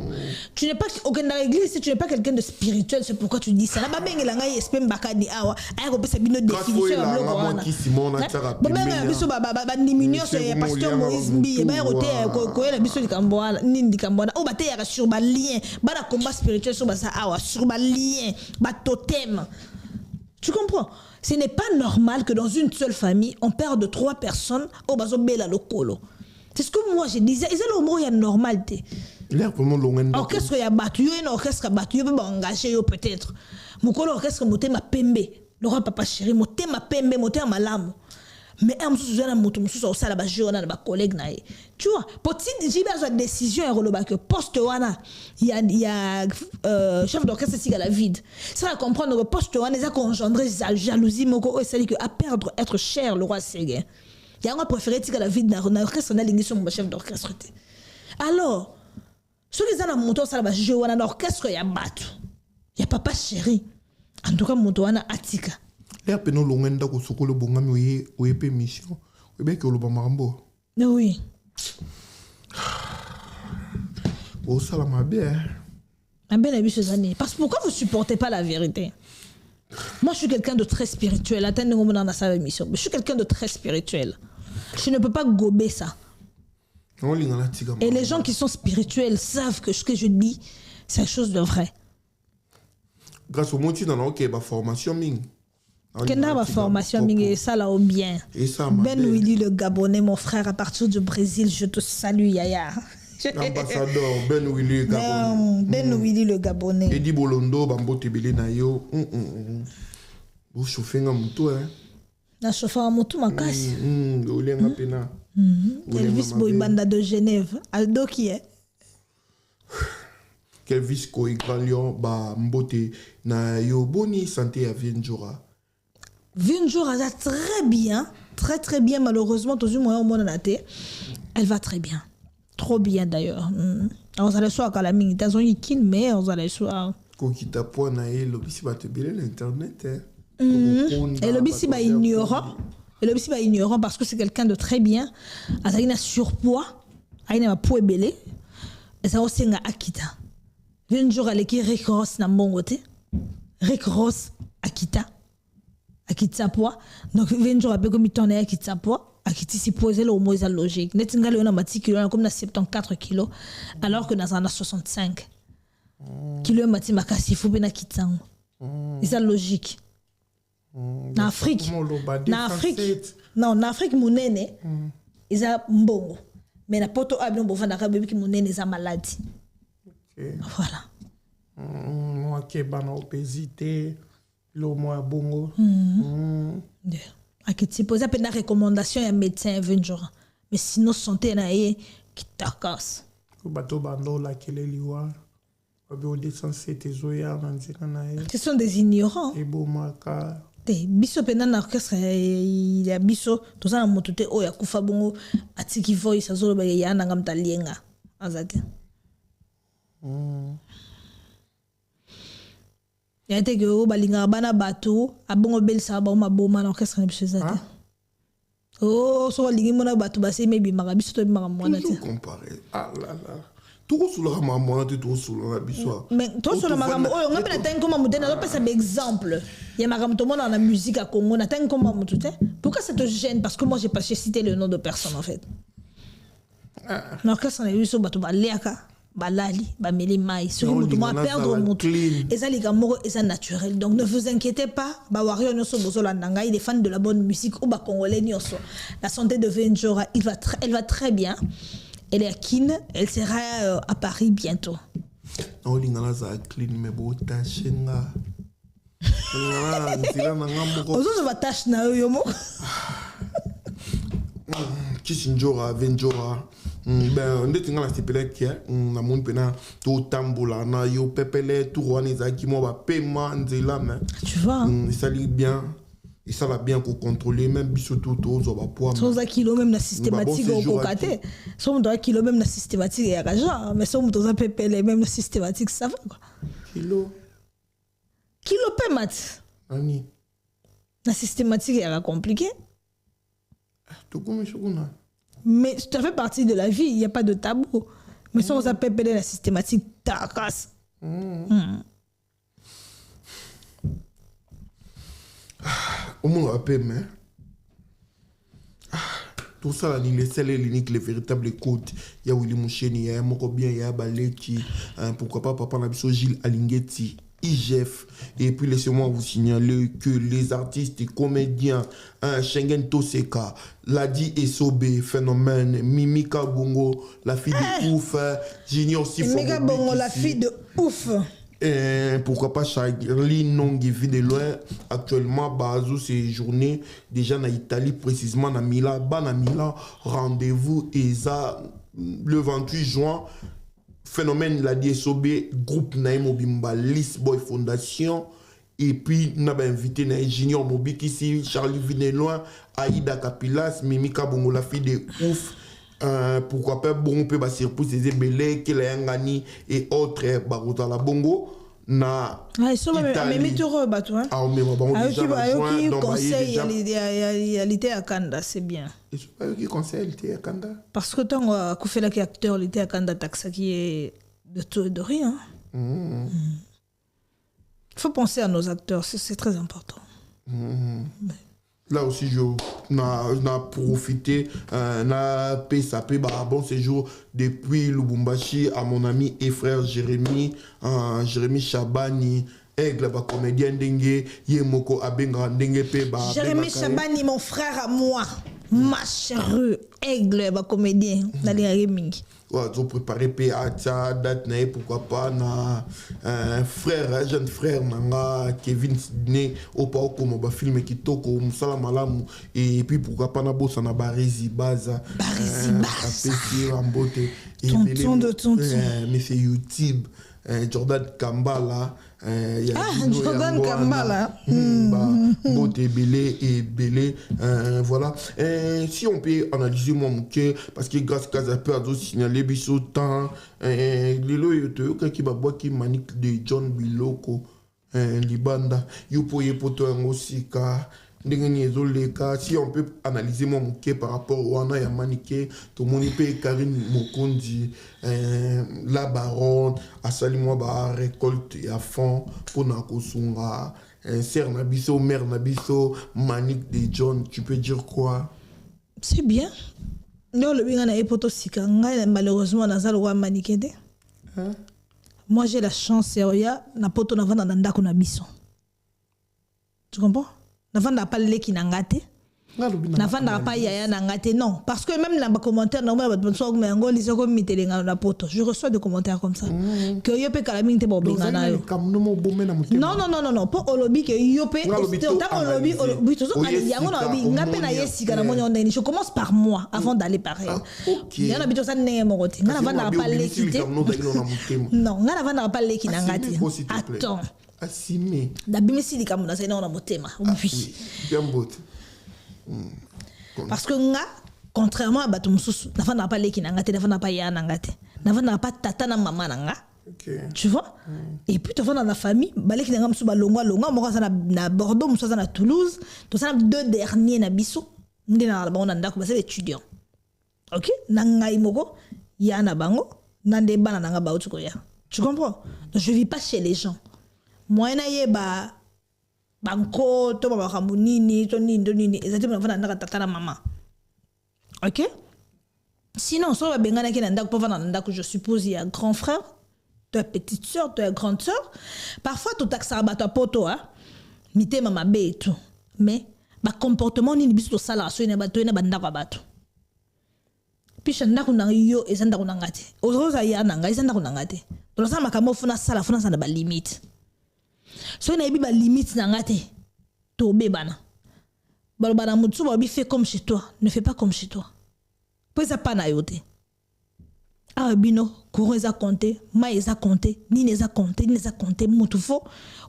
Tu n'es pas aucun dans l'église si tu n'es pas quelqu'un de spirituel, c'est pourquoi tu dis ça. La babenge la ngai espem bakadi awa. Ay ko pesa bino définition ya loboko wana. Babenge biso ba diminution c'est pasteur Moïse Mbi ba roté ko la biso likamboana nini likamboana o bate ya sur ba lien ba la combat spirituel sur ba ça awa sur ba lien ba totem. Tu comprends? Ce n'est pas normal que dans une seule famille on perde 3 personnes au bazo bela lokolo. C'est ce que moi je disais, et c'est le mot normal té. Orchestre ya battu, un orchestre battu, peut engager peut-être. Mon colo orchestre moté ma pembe. Le roi papa chéri moté ma pembe, moté ma lame. Mais un monsieur sur un moto, monsieur sur ça là-bas, je na ba collègue nae. Tu vois, petite j'ai besoin de décision et roloba que poste wana, il y a chef d'orchestre ici à la vide. Ça va comprendre que poste wana ça engendrer jalousie moko et c'est que à perdre être cher le roi Séguin. Il y a un préféré tika la vie d'un orchestre na lingi sur mon chef d'orchestre. Alors, ceux qui sont dans mon ça là je wana l'orchestre ya battu. Il y a papa chéri. En tout cas mon wana atika. Les penos longenda ko sokolo bongami oye permission. Oye que le bamarambo. Oui. Oh ça la ma bien. Un bel abus ces années. Parce que pourquoi vous supportez pas la vérité? Moi je suis quelqu'un de très spirituel. Attendez-moi dans sa émission. Je suis quelqu'un de très spirituel. Je ne peux pas gober ça. Et les gens qui sont spirituels savent que ce que je dis, c'est une chose de vrai. Grâce au motif dans la formation ming. Quelle est ma formation ming ça là au bien. Ben Willy le Gabonais, mon frère à partir du Brésil, je te salue Yaya. L'ambassadeur Ben Willy Gabonais. Ben Willy le Gabonais. Edi Bolondo bambo tebele na yo. Vous chauffez un moto hein. Na chauffé un moto makasi. Olenga pena. Elvis Boybanda de Genève. Aldo qui est? Elvis Koy Grand Lion ba mbote na yo boni santé à Vienjora. Vienjora va très bien, très bien malheureusement tous les moyens au monde naté. Elle va très bien. Trop bien d'ailleurs. On allait soit à la mine, t'as un kin mais on allait soit kokita po na ele bisi ba te bele l'internet. Et le bisi ba ignorant. Et le bisi ba ignorant parce que c'est quelqu'un de très bien. Il a surpoids, il a poids belé. Et ça aussi nga akita. Vienjora le qui Rick Ross na mbongote. Rick Ross akita. Akita poids. Donc Vienjora pe comme il tourne akita poids. Akiti si poser le moins logique. Netinga le na mati comme na 74 kg alors que dans 65. Kilo mati makasi faut ben akita. C'est logique. En Afrique. Non, en Afrique monene. Ils a mbongo. Mais na poto abion bo fanda ka bébé qui monene za maladie. Voilà. Moi qui ban obésité, le moi bongo. Akiti poser peine recommandation ya médecin Vienjora. Mais sinon santé na ye qui takas. Ko bato bando la kele liwa. Obi o descend c'était zoya manzika na ye. Ce sont des ignorants. Et bomaka. te biso pena na orchestre ya biso tozana moto te oyo akufa bongo atiki voice azoloba ya nanga mtalienga azate ya te ke o balinga bana bato abongo belisa ba maboma na orchestre na biso azate oh so balingi mona bato base mebi maka biso to maka mwana te comparer ah là là tout sur la maman tout sur la biso mais tout sur la maman oyo ngapi na tangi koma mudena lo pesa exemple ya makambo to mona na musique à Congo na tangi koma mutu te pourquoi ça te gêne parce que moi j'ai pas cité le nom de personne en fait l'orchestre na biso bato baliaka balali bameli mai sur mutu mo perdre mutu ezali kamoko eza naturel donc ne vous inquiétez pas ba wario nyoso bozola nanga il est fan de la bonne musique ou ba congolais nyoso la santé de Venjora elle va très bien. Elle est à Kin, elle sera à Paris bientôt. Non, il y a ça clean mais beau tâche nga. Ozo va tâche na yo mo. Kisinjora, Venjora. Ben ndeti nga la stipele kia na mon pena to tambola na yo pepele to rwani za ki mo ba paiement nzela mais. Tu vois. Ça lit bien. Et ça va bien pour contrôler même biso tout aux va poids sans un kilo même la systématique au cocaté sans un kilo même la systématique et raja mais sans un pépé même la systématique ça va quoi kilo pe mat ani la systématique est compliqué tout comme chokuna mais ça fait partie de la vie il y a pas de tabou mais sans un pépé la systématique ta casse au moins un peu mais tout ça ni les seuls l'unique les véritables écoutes il y a Willy Moucheni il y a Moko bien il y a Baleki pourquoi pas papa Nabiso Gilles Alingeti IGF et puis laissez-moi vous signaler que les artistes et comédiens Schengen Toseka Ladi Esobe Phénomène Mimika Bongo la fille de ouf Junior Sifo Mimika Bongo la fille de ouf. Et pourquoi pas Charlie Nongi vit de loin actuellement Bazou séjourné déjà en Italie précisément à Milan rendez-vous ESA le 28 juin Phénomène la DSOB groupe Naïmo Bimba List Boy Fondation et puis on a invité Junior Mobiki ici Charlie Vineloin Aïda Kapilas Mimika Bongo la fille de ouf. Pourquoi pas bon peut basir pour ces ébélés qui les ngani et autres barota la bongo na Italie ah mais bon déjà conseil il était à Kanda c'est bien et c'est qui conseil il était à Kanda parce que tant qu'on fait la acteur il était à Kanda taxa qui est de tout et de rien faut penser à nos acteurs c'est très important là aussi je n'a profité n'a payé sa paix bon séjour depuis Lubumbashi à mon ami et frère Jérémy Chabani Aigle ba comédien dengue Yemoko Abenga dengue pe ba Jérémy Chabani mon frère à moi ma chère Aigle ba comédien dans les mingi ouais ils ont préparé PA date na pourquoi pas na frère jeune frère nanga Kevin Sidney au pas comme ba film qui toko musala malamu et puis pourquoi pas na bossa na Barizi Baza Ambote tonton de tonton mais c'est YouTube Jordan Kambala Jordan Kambala Bote Belé et Belé voilà si on peut analyser mon cœur parce que grâce à ça peut signaler biso temps lelo yoto qui ba bois qui manique de John Biloko libanda yupo yepoto ngosika si on peut analyser mon cœur par rapport au Wana ya manique to moni pe Karine Mokondi la baronne a sali moi ba récolte à fond pour na kosunga ser nabiso mère nabiso manique de John tu peux dire quoi c'est bien non le bien na epoto sika malheureusement na zalo wa manique de moi j'ai la chance ya na poto na vanda na ndako na biso tu comprends na vanda pas leki na ngate Navanda pas yaya nangate non parce que même dans les commentaires normal je reçois des commentaires comme ça que yope kalaming te bobenga na yo non pour olobi que yope tant olobi yango na olobi ngape na yesika na moni ondeni je commence par moi avant d'aller par elle yana bito sa ndenge mokoti ngana vanda pas l'équité non ngana vanda pas l'équité nangate attends assimé dabimisi likamuna sa na motema oui bien beau. Parce que nga contrairement à batum susu nafana pas leki nangate nafana pas ya nangate nafana pas tata na maman nanga tu vois et puis tu vas dans la famille baleki nanga musu balongwa moko ça na Bordeaux musu ça na Toulouse to ça deux derniers na biso ndina na bango ndako ba c'est étudiant OK nanga imoko ya na bango nande bana nanga ba utuko ya tu comprends donc je vis pas chez les gens moi na yeba banko to baba kamunini to nini exactement vana ndaka tata na maman OK sinon so ba bengana ki na ndako pa vana ndako je suppose il y a grand frère ta petite sœur ta grande sœur parfois tout taxa ba ta poto mité mama be et tout mais ba comportement ni biso to sala so ina ba to ina ba ndako ba to puis ndako na yo et ndako na ngate ozoza ya na ngai ndako na ngate to sa makamo funa sala na ba limite so na ba limite na ngate to bebana balobana mutsu ba bi fait comme chez toi ne fais pas comme chez toi puis ça pas na yote bino courant eza compter ma eza compter ni eza compter mutu fo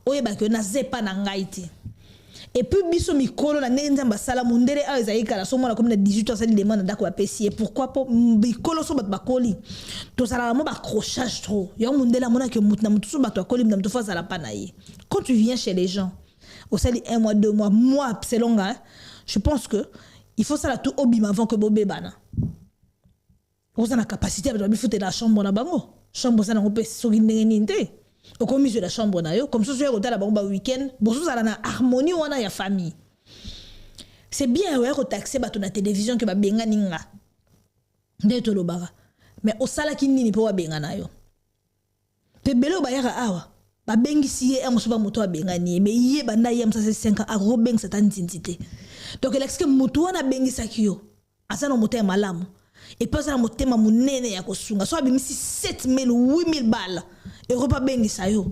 oyeba que na zepa na ngaiti et puis biso mikolo na ndenza mbasala mundere eza ikala so mona comme na 18 ans ça lui demande ndako apesi pourquoi pour mikolo so bat bakoli to sala mo ba accrochage trop yo mundela mona que mutu na mutu so bat akoli na mutu fa sala pa na ye quand tu viens chez les gens au sali 1 mois 2 mois moi selon je pense que il faut ça la tout obima avant que bobé bana vous avez la capacité de foutre la chambre na bango chambre ça na peut soki ndenge ninte au comme la chambre na yo comme ça sur hôtel la bango ba week-end bon ça na harmonie wana ya famille c'est bien ouais retaxer ba na télévision que ba benga ninga ndeto lo bara mais au sala ki nini po ba benga na yo te belo ba yaka awa ba bengi siye en so ba moto ba benga ni mais yé ba na yam ça c'est 5 ans a robeng cette intensité donc l'exque moto wana bengi sakio asa no moto ya malamu et pas ça motema munene ya kosunga so abimisi 7000 8000 balles et repas bengi sayo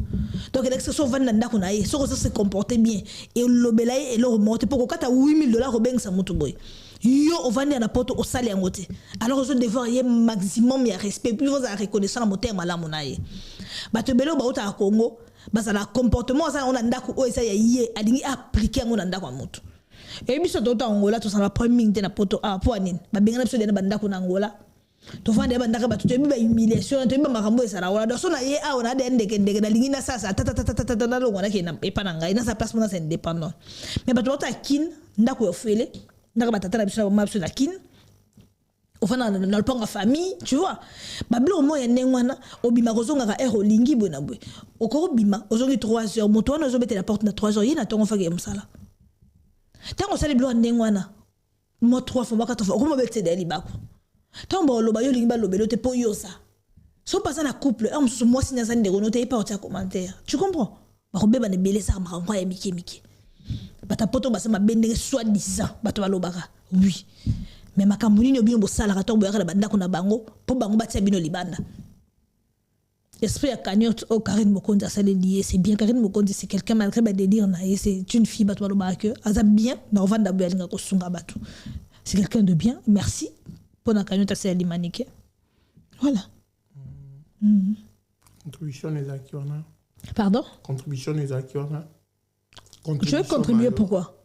donc l'expression vanda ndako na ye so ça se comporter bien et lobela et le remonter pour kata $8000 bengi sa mutu boy yo on vandi na poto au sale ngote alors je devoir y maximum ya respect puis vous a reconnaissance na motema la munaye bato belo ba uta Congo ba ça la comportement ça on a ndako o ça ya ye adingi appliquer ngo na ndako a mutu et biso tota Angola to ça la première minute na poto po anine ba benga biso de banda ko na Angola to fande banda ka batu to bi ba humiliation to bi ba makambo ça la wala do so na ye a ona de ndeke na lingina sasa tata na lo ngona ke na epa na ngai na sa place mona c'est indépendant mais batu tota kin ndako yo fele ndaka batata na biso na biso na kin au fond dans le pont famille tu vois bablo mo ya nengwana obima kozonga ka ero lingi bona boy okoro bima ozongi 3 heures moto wana ozobete la porte na 3 heures yina tongo fake msala tango sali blo nengwana mo 3 fois 4 fois comment bete de libako tango loba yo lingi ba lobelo te po yo ça so passa na couple am so moi sinya sa ndeko note pas au commentaire tu comprends ba robeba ne belé ça ma ngwa ya miki bata poto ba sama bendenge soit disant bato balobaka oui mais makambo nini obino bosala ka to boyaka na banda ko na bango po bango batia bino libanda esprit ya Kanyot au Karine Mokonzi ça les lié c'est bien Karine Mokonzi c'est quelqu'un malgré ba délire na c'est une fille bato balobaka que aza bien na ovanda boyalinga ko sunga bato c'est quelqu'un de bien merci pour na Kanyot ça limanike voilà contribution les akiona pardon contribution les akiona je vais contribuer pourquoi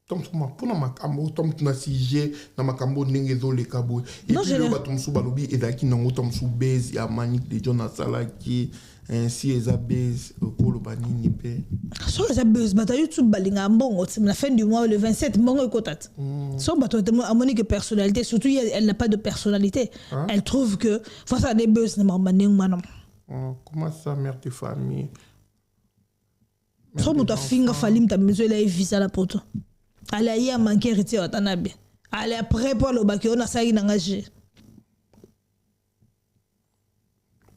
Tom pour na makambo tom na sujet na makambo ndenge zo le kabo et puis le batom sou balobi ezaki nango tom sou base ya manique de John Salaki ainsi eza base ko bani ni pe so eza base bata YouTube balinga mbongo la fin du mois le 27 mbongo ekotat so bato amoni que personnalité surtout elle n'a pas de personnalité elle trouve que face à des buzz na mamane ngwana comment ça mère de famille so muta finga falim ta mezo la visa la poto ala ya manquer héritier watanabe ala après pour le baki on a ça engagé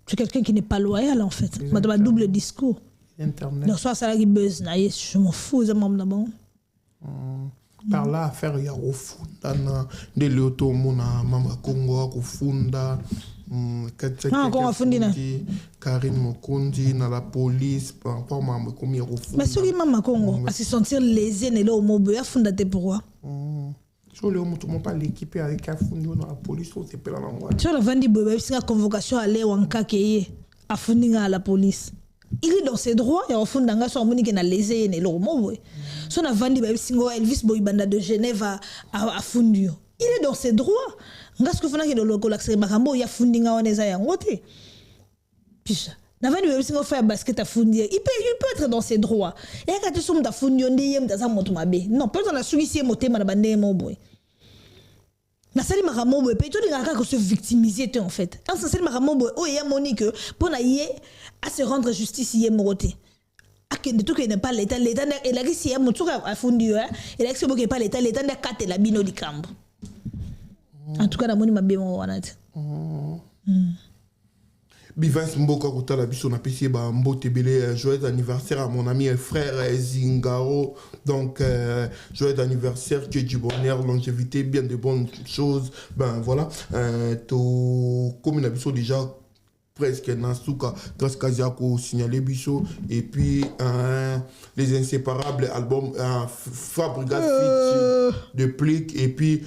c'est quelqu'un qui n'est pas loyal en fait madame double discours internet donc soit ça qui buzz na je m'en fous ça mam bon Par là, affaire ya kufunda na ndele otomona mama Kongo kufunda Kongo fundina Karine Mokundi na la police par rapport mama komi ya kufunda. Mais soki mama Kongo a se sentir lésé ne lo mobo ya funda te pourquoi? Sur le moto mon pas l'équipe avec la fundi na la police on s'appelle la moi. Sur la vandi bobo singa convocation aller wanka keye a fundinga à la police. Il est dans ses droits et au fond d'anga so moni ke na lésé ne lo mobo. So na vandi ba singo Elvis Boybanda de Genève a fundu. Il est dans ses droits. Ngas ko fana ke do loko l'accès makambo ya fundinga oneza ya ngote. Pisha. Na vandi ba singo faire basket a fundir. Il peut être dans ses droits. Et quand tu somme ta fundio ndeyem ta sa moto mabe. Non, peut-être na suici motema na bande mobo. Na sali makambo pe to dinga ka se victimiser en fait. En sali makambo o ya Monique pour na yé à se rendre justice yé moroté. Akende tout que n'est pas l'état et la si ya moto a fondu et la que pas l'état n'a kate la bino di cambo. En tout cas na moni mabe mo wana te. Bivens Mboka Kotala Biso na pesi ba mbote belé joyeux anniversaire à mon ami et frère Zingaro. Donc joyeux anniversaire, que du bonheur, longévité, bien de bonnes choses. Ben voilà, comme on a Biso déjà presque Nasuka, Traskaziako signalé Biso et puis les inséparables albums Fabricat de Plic et puis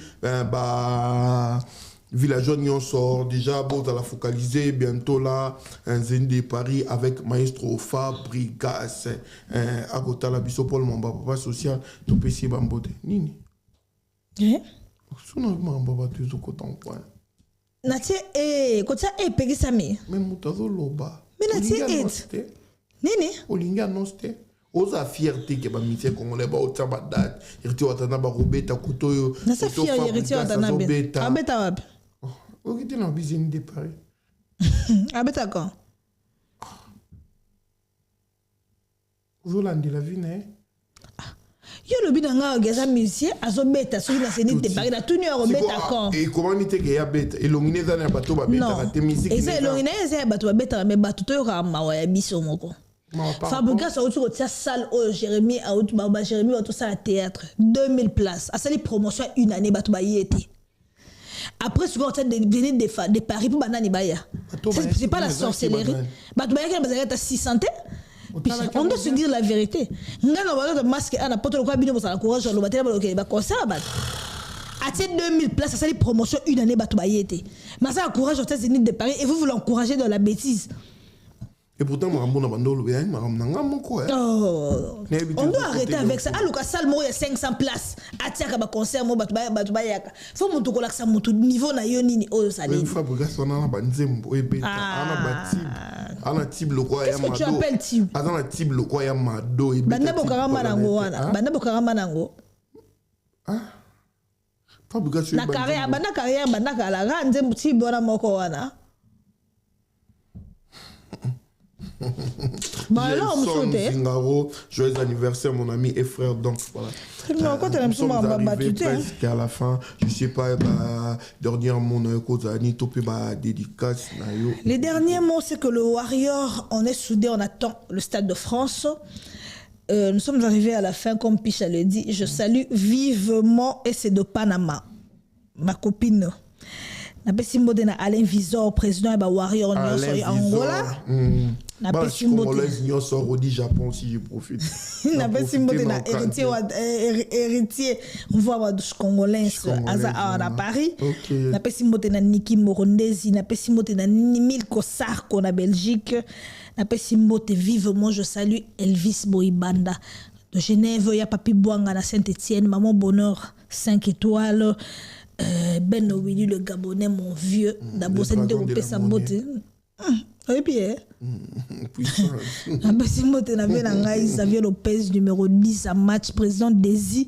Villageois Nyon sort déjà, bon, à la focaliser bientôt là, un Zen de Paris avec Maestro Fabrigas, à côté la biso Paul Mamba, papa social, tout PC Bambote. Nini? Eh? Souvent, Mamba, tu es au coton point. Natie, kota Pegisami. Même Moutazo Loba. Mais Natie, Nini? Olinga Noste. Oza fierté que ba métier congolais ba otaba date irti watana ba robeta kutoyo na sa fierté irti watana beta abeta wapi okiti na bizini de Paris abeta quand Zolandi la vie né yo lobi nanga gaza musicien azobeta soki na seni de Paris na tuni yo robeta quand et comment ni te ke ya beta elongine za na bato ba beta te musique et elongine za bato ba beta mais bato to yo ka mawa ya biso moko Fabrigas a autour de sa salle où Jérémy a autour de Jérémy a tout ça à théâtre 2000 places à cette promotion une année batouba y était après ce qu'on a de venir des paris pour banane baya c'est pas la sorcellerie batouba y a qui 600 on doit se dire la vérité ngana wala de masque à la porte le quoi bino ça la courage le battre le ba concert bat à cette 2000 places à cette promotion une année batouba y était mais ça encourage aux États-Unis de Paris et vous l'encouragez dans la bêtise. Et pourtant, on doit arrêter avec ça. Alors que Salmo il y a 500 places. Atiaka ba concert mo batuba yaka. Faut mon toko laksa mon niveau na yo nini o ça dit. Fabrigas on a banzembo e beta. Ana type le quoi ya mado. Qu'est-ce que tu appelles type? Ana type le quoi ya mado e beta. Banda bokarama nango wana. Banda bokarama nango. Ah. Fabrigas na carrière banda kala ga nzembo type bona moko wana. Bah alors, Zingaro, joyeux anniversaire mon ami et frère, donc voilà. Nous sommes arrivés presque à la fin, je sais pas, dernier mon cause Anito peut dédicace. Les derniers mots, c'est que le Warrior, on est soudés, on attend le Stade de France. Nous sommes arrivés à la fin, comme Picha le dit. Je salue vivement et c'est de Panama, ma copine. Napesi mbote na Alain Visor président ba Warrior nyonso Angola napesi mbote nyonso Rodi Japon si je profite napesi mbote na héritier voix wa congolais aza à Paris napesi mbote na Niki Morondezi napesi mbote na Milko Sarko na Belgique napesi mbote vivement je salue Elvis Boybanda de Genève ya Papi Bwanga na Saint-Étienne maman bonheur 5 étoiles Ben Owili le Gabonais mon vieux d'abord c'est de couper sa beauté et puis Abasi Mote na bien ngai Xavier Lopez numéro 10 à match président Desi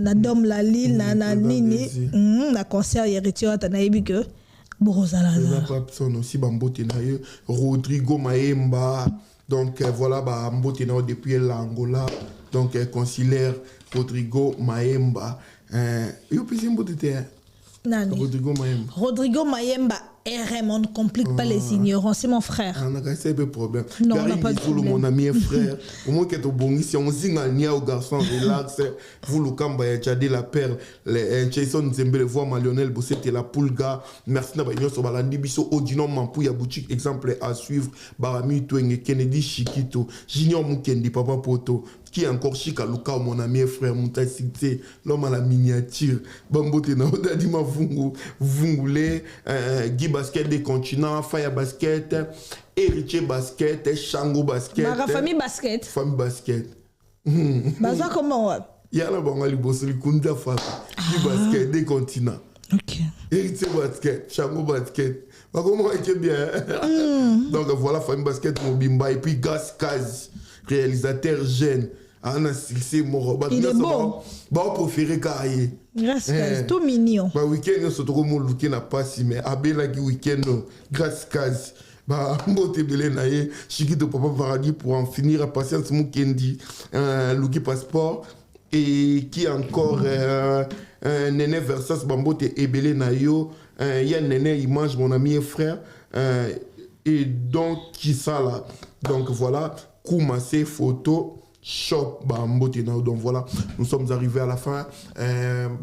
na Dom la Lille na nini na concert héritier atanayebi que Borozala son aussi bambote na yo Rodrigo Maemba donc voilà ba mbote na depuis l'Angola donc consulaire Rodrigo Maemba yo pisi mbote te nani Rodrigo Maemba RM, on ne complique pas les ignorants, c'est mon frère. On a un peu problème. Non, on n'a pas de problème. Mon ami et frère, au moins que tu bon ici, on signe un nia au garçon, relax. Vous, le Kamba, tu as dit la perle, les Jason Zembe, le voix, Lionel Bosset et la Poulga. Merci d'avoir sur Balandi Bisso, Odino Mampouya boutique, exemple à suivre. Barami Twenge, Kennedy Chiquito, Junior Mukendi, Papa Poto. Qui est encore chic à Luka, mon ami et frère, mon taxité, l'homme à la miniature. Bambote na Odadima Vungule, Guy Basket des continents, Faya Basket, Héritier Basket, Shango Basket. Ma famille basket. Famille Basket. Baza comment ouais? Yala Bangali Bossoli Kunda Fata. Guy Basket des continents. Ok. Héritier Basket, Shango Basket. Comment est bien? Donc voilà, famille Basket, Mobimba. Et puis Gas Kaz, réalisateur jeune. Il est beau. Bah, préféré Kaye. Grâce Kaz, tout mignon. Bah, week-end, c'est trop mon week-end n'a pas si, mais Abela qui week-end, grâce Kaz. Bah, mbote belé naye, Chiquito Papa Paradis pour en finir à patience Mukendi, Luki Passeport, et qui encore, Néné Versas Bambote et belé nayo, il y a Néné Image, mon ami et frère, et donc, qui ça là? Donc voilà, Koumassé, photo. Shop, donc voilà, nous sommes arrivés à la fin.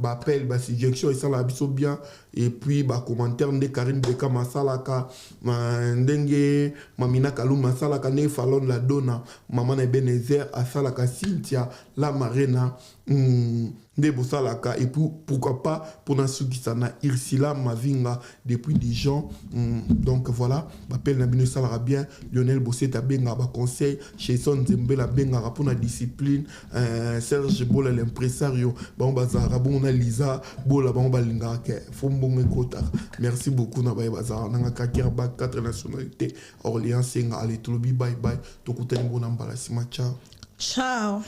Appel, suggestion, et ça l'a bien. Et puis, commentaire de Karine Beka Masalaka, Ndenge, Mamina Kalou Masalaka, Ne Falon la Dona, Maman Ebenezer, Asalaka Cynthia, La Marina, Ndebo Salaka, et puis pourquoi pas pour Nasukisana, Irsila Mavinga, depuis des gens. Donc voilà, Appel Nabine Salara bien, Lionel Bosset a benga, conseil, chez Son Zembe la benga, pour la discipline, Serge Bola l'impresario, Bazara, bon Lisa, Bola, Balinga, merci beaucoup na bazar na kakir ba 4 nationalités Orléans Senga allez tout bye bye to kutani bona mbala sima ciao ciao.